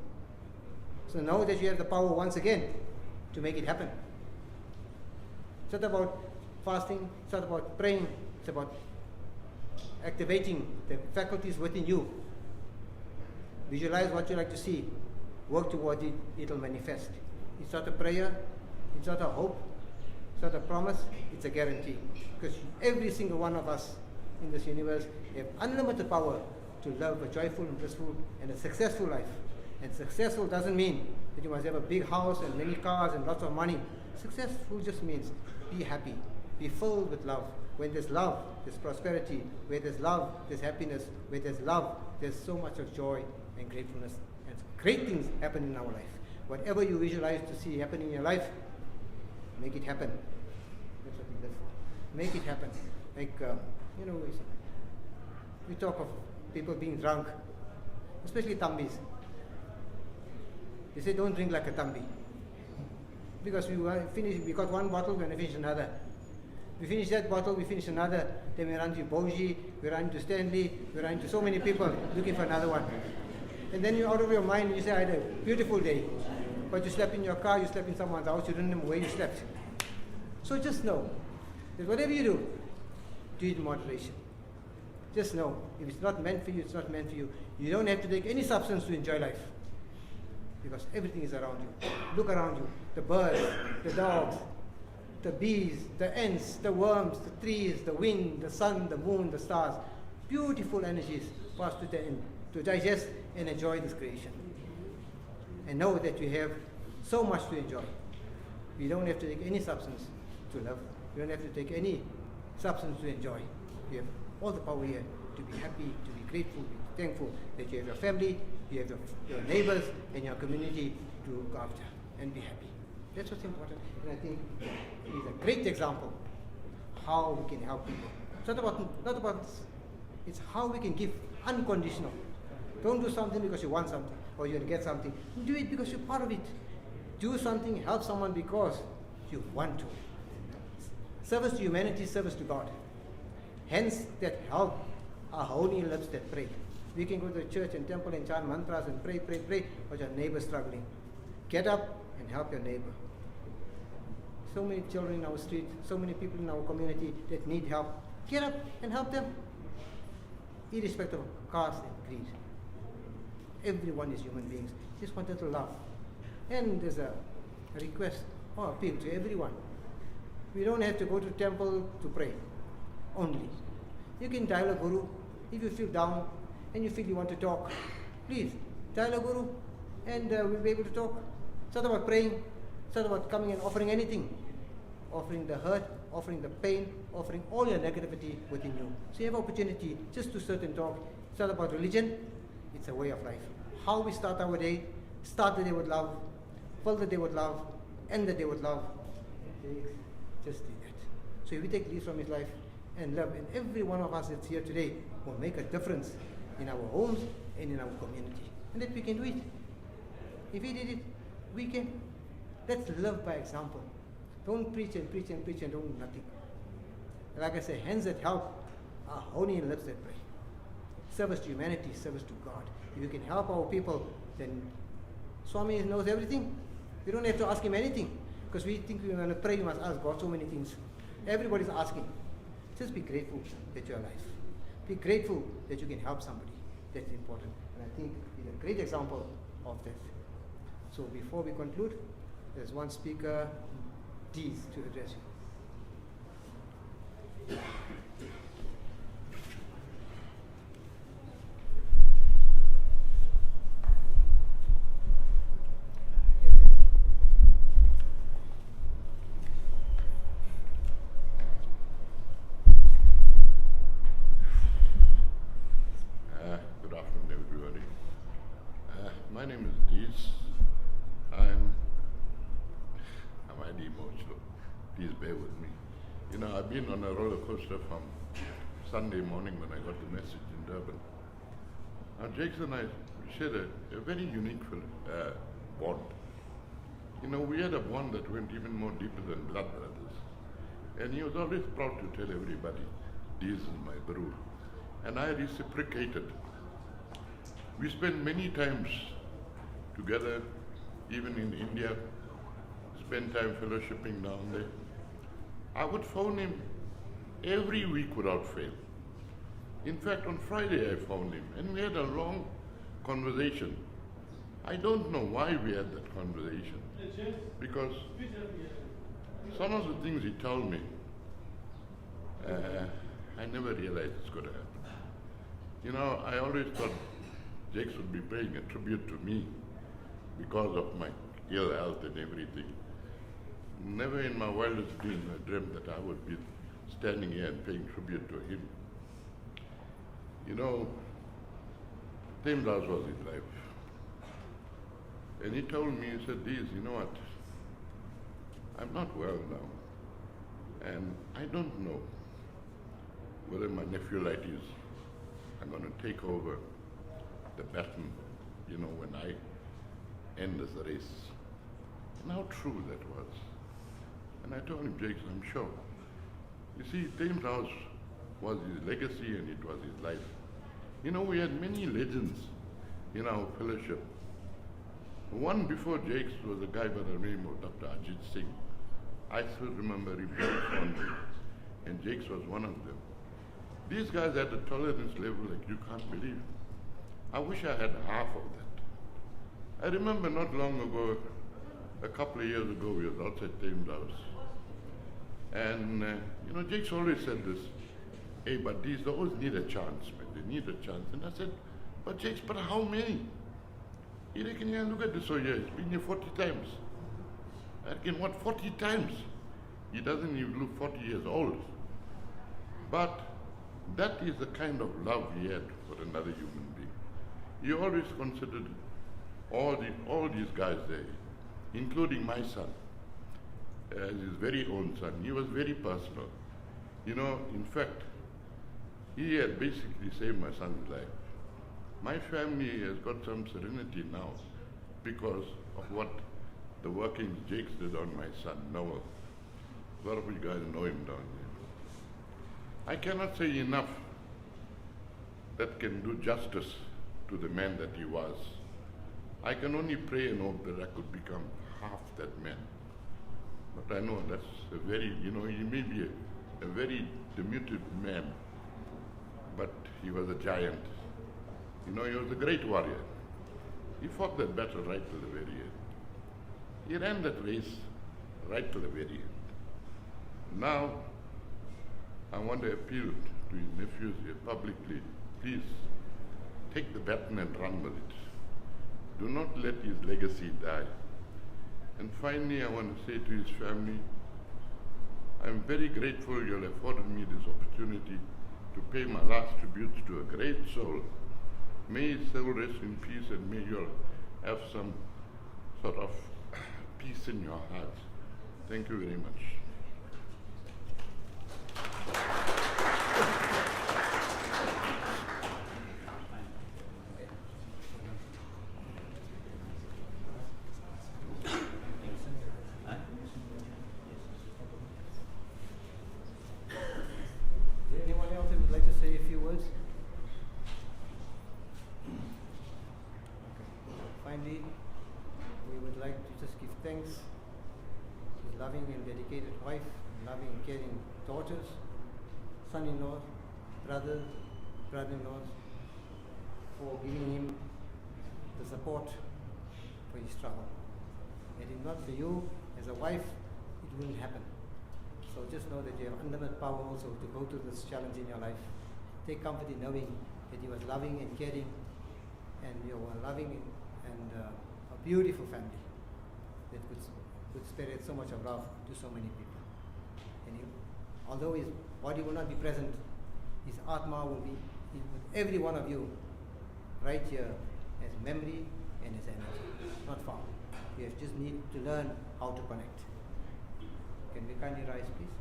So know that you have the power once again to make it happen. It's not about fasting, it's not about praying, it's about activating the faculties within you. Visualize what you like to see. Work toward it, it'll manifest. It's not a prayer, it's not a hope, it's not a promise, it's a guarantee. Because every single one of us in this universe have unlimited power to live a joyful and blissful and a successful life. And successful doesn't mean that you must have a big house and many cars and lots of money. Successful just means be happy, be filled with love. When there's love, there's prosperity. Where there's love, there's happiness. Where there's love, there's so much of joy and gratefulness and great things happen in our life. Whatever you visualize to see happening in your life, make it happen. That's what we live for. Make it happen. Like, we talk of people being drunk, especially Tambis. They say don't drink like a Tambi. Because we got one bottle, we're going to finish another. We finish that bottle, we finish another. Then we run to Boji, we run to Stanley, we run to so many people looking for another one. And then you're out of your mind and you say, I had a beautiful day. But you slept in your car, you slept in someone's house, you didn't know where you slept. So just know that whatever you do it in moderation. Just know, if it's not meant for you, it's not meant for you. You don't have to take any substance to enjoy life. Because everything is around you. Look around you. The birds, the dogs, the bees, the ants, the worms, the trees, the wind, the sun, the moon, the stars. Beautiful energies pass to the end to digest and enjoy this creation. And know that you have so much to enjoy. You don't have to take any substance to love. You don't have to take any substance to enjoy. You have all the power here to be happy, to be grateful, to be thankful that you have your family, you have your neighbors and your community to look after and be happy. That's what's important. And I think it is a great example how we can help people. It's not about it's how we can give unconditional. Don't do something because you want something or you're going to get something. Do it because you're part of it. Do something, help someone because you want to. Service to humanity, service to God. Hence, that help are holy lips that pray. We can go to the church and temple and chant mantras and pray, but your neighbor's struggling. Get up and help your neighbor. So many children in our street, so many people in our community that need help. Get up and help them. Irrespective of caste and creed. Everyone is human beings. Just wanted to love. And there's a request or appeal to everyone. We don't have to go to temple to pray only. You can dial a guru if you feel down and you feel you want to talk. Please dial a guru and we'll be able to talk. It's not about praying. It's not about coming and offering anything. Offering the hurt, offering the pain, offering all your negativity within you. So you have opportunity just to sit and talk. It's not about religion. It's a way of life. How we start our day. Start the day with love. Fill the day with love. End the day with love. Just do that. So if we take leaves from his life and love, and every one of us that's here today will make a difference in our homes and in our community. And that we can do it. If he did it, we can. Let's live by example. Don't preach and preach and preach and don't do nothing. Like I say, hands that help are holy and lips that pray. Service to humanity, service to God. If you can help our people, then Swami knows everything. We don't have to ask him anything. Because we think we're going to pray, we must ask God so many things. Everybody's asking. Just be grateful that you're alive. Be grateful that you can help somebody. That's important. And I think he's a great example of that. So before we conclude, there's one speaker, Dees, to address you. Good afternoon, everybody. My name is Dees. I'm highly emotional. Please bear with me. You know, I've been on a roller coaster from Sunday morning when I got the message in Durban. Now, Jakes and I shared a very unique bond. You know, we had a bond that went even more deeper than blood brothers. And he was always proud to tell everybody, Dees is my bro. And I reciprocated. We spent many times together, even in India, spent time fellowshipping down there. I would phone him every week without fail. In fact, on Friday I phoned him and we had a long conversation. I don't know why we had that conversation, because some of the things he told me, I never realized it's going to happen. You know, I always thought Jakes would be paying a tribute to me because of my ill health and everything. Never in my wildest dreams I dreamt that I would be standing here and paying tribute to him. You know, Timdas was his life. And he told me, he said, Dees, you know what? I'm not well now. And I don't know whether my nephew Lighties are going to take over the baton, you know, when I end this race. And how true that was. And I told him, Jakes, I'm sure. You see, Thames House was his legacy and it was his life. You know, we had many legends in our fellowship. One before Jakes was a guy by the name of Dr. Ajit Singh. I still remember him very fondly, and Jakes was one of them. These guys had a tolerance level like you can't believe. I wish I had half of that. I remember not long ago, a couple of years ago, we were outside Thames House. And, you know, Jakes always said this, hey, but these always need a chance, man. They need a chance. And I said, but Jakes, but how many? He reckon, yeah, look at this over here. He's been here 40 times. I reckon, what, 40 times? He doesn't even look 40 years old. But that is the kind of love he had for another human being. He always considered all these guys there, including my son, as his very own son. He was very personal. You know, in fact, he had basically saved my son's life. My family has got some serenity now because of what the workings Jakes did on my son, Noah. A lot of you guys know him down there. I cannot say enough that can do justice to the man that he was. I can only pray and hope that I could become half that man. But I know that's a very, you know, he may be a very diminutive man, but he was a giant. You know, he was a great warrior. He fought that battle right to the very end. He ran that race right to the very end. Now, I want to appeal to his nephews here publicly, please take the baton and run with it. Do not let his legacy die. And finally, I want to say to his family, I'm very grateful you afforded me this opportunity to pay my last tributes to a great soul. May his soul rest in peace and may you have some sort of peace in your hearts. Thank you very much. Anyone else who would like to say a few words? Finally, we would like to just give thanks to his loving and dedicated wife, loving and caring daughters, son-in-laws, brothers, brother-in-laws, for giving him the support for his struggle. Had it not for you as a wife, it wouldn't happen. So just know that you have unlimited power also to go through this challenge in your life. Take comfort in knowing that you were loving and caring, and you were loving and a beautiful family that could spread so much of love to so many people. And although his body will not be present, his Atma will be with every one of you right here as memory and as energy, not far. You just need to learn how to connect. Can we kindly rise, please?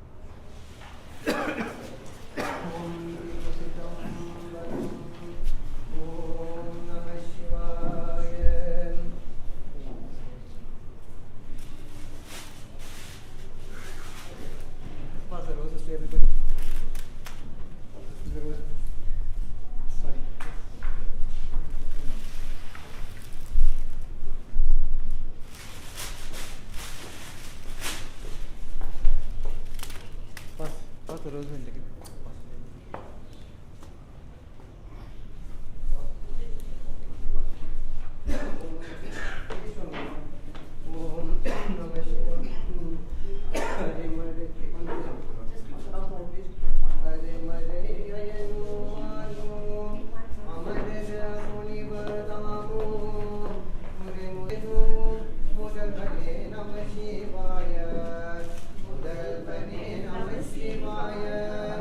Om Namah Shivaya. Pass the roses to everybody. The roses. Sorry. Pass the roses and take it. Namah Shivaya.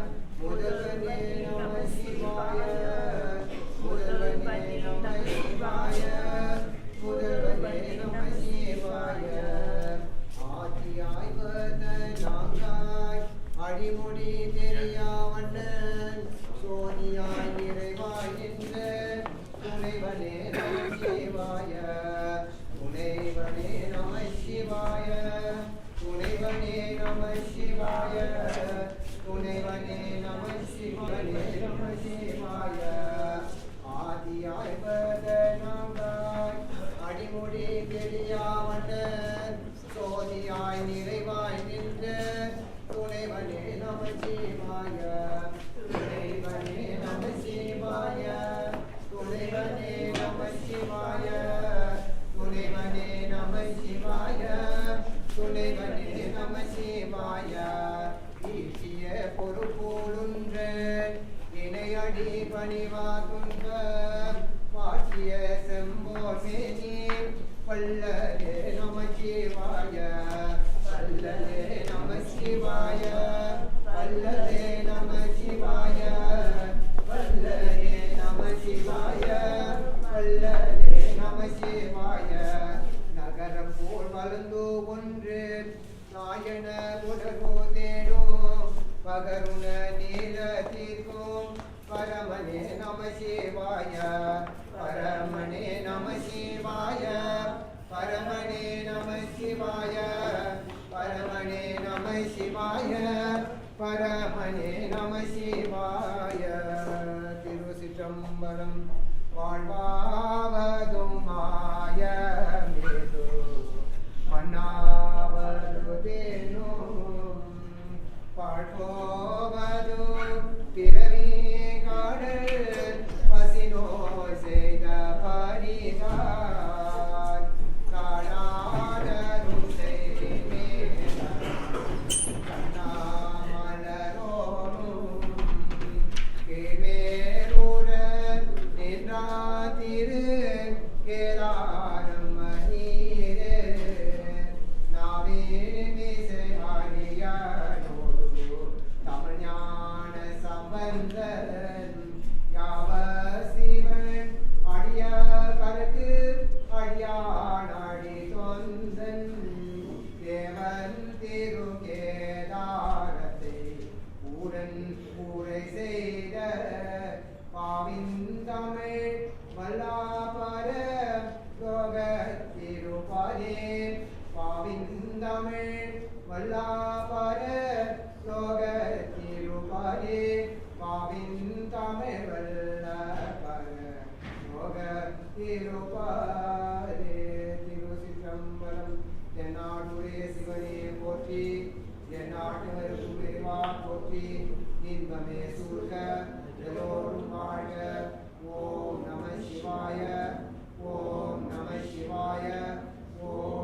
Om Namah Shivaya. Om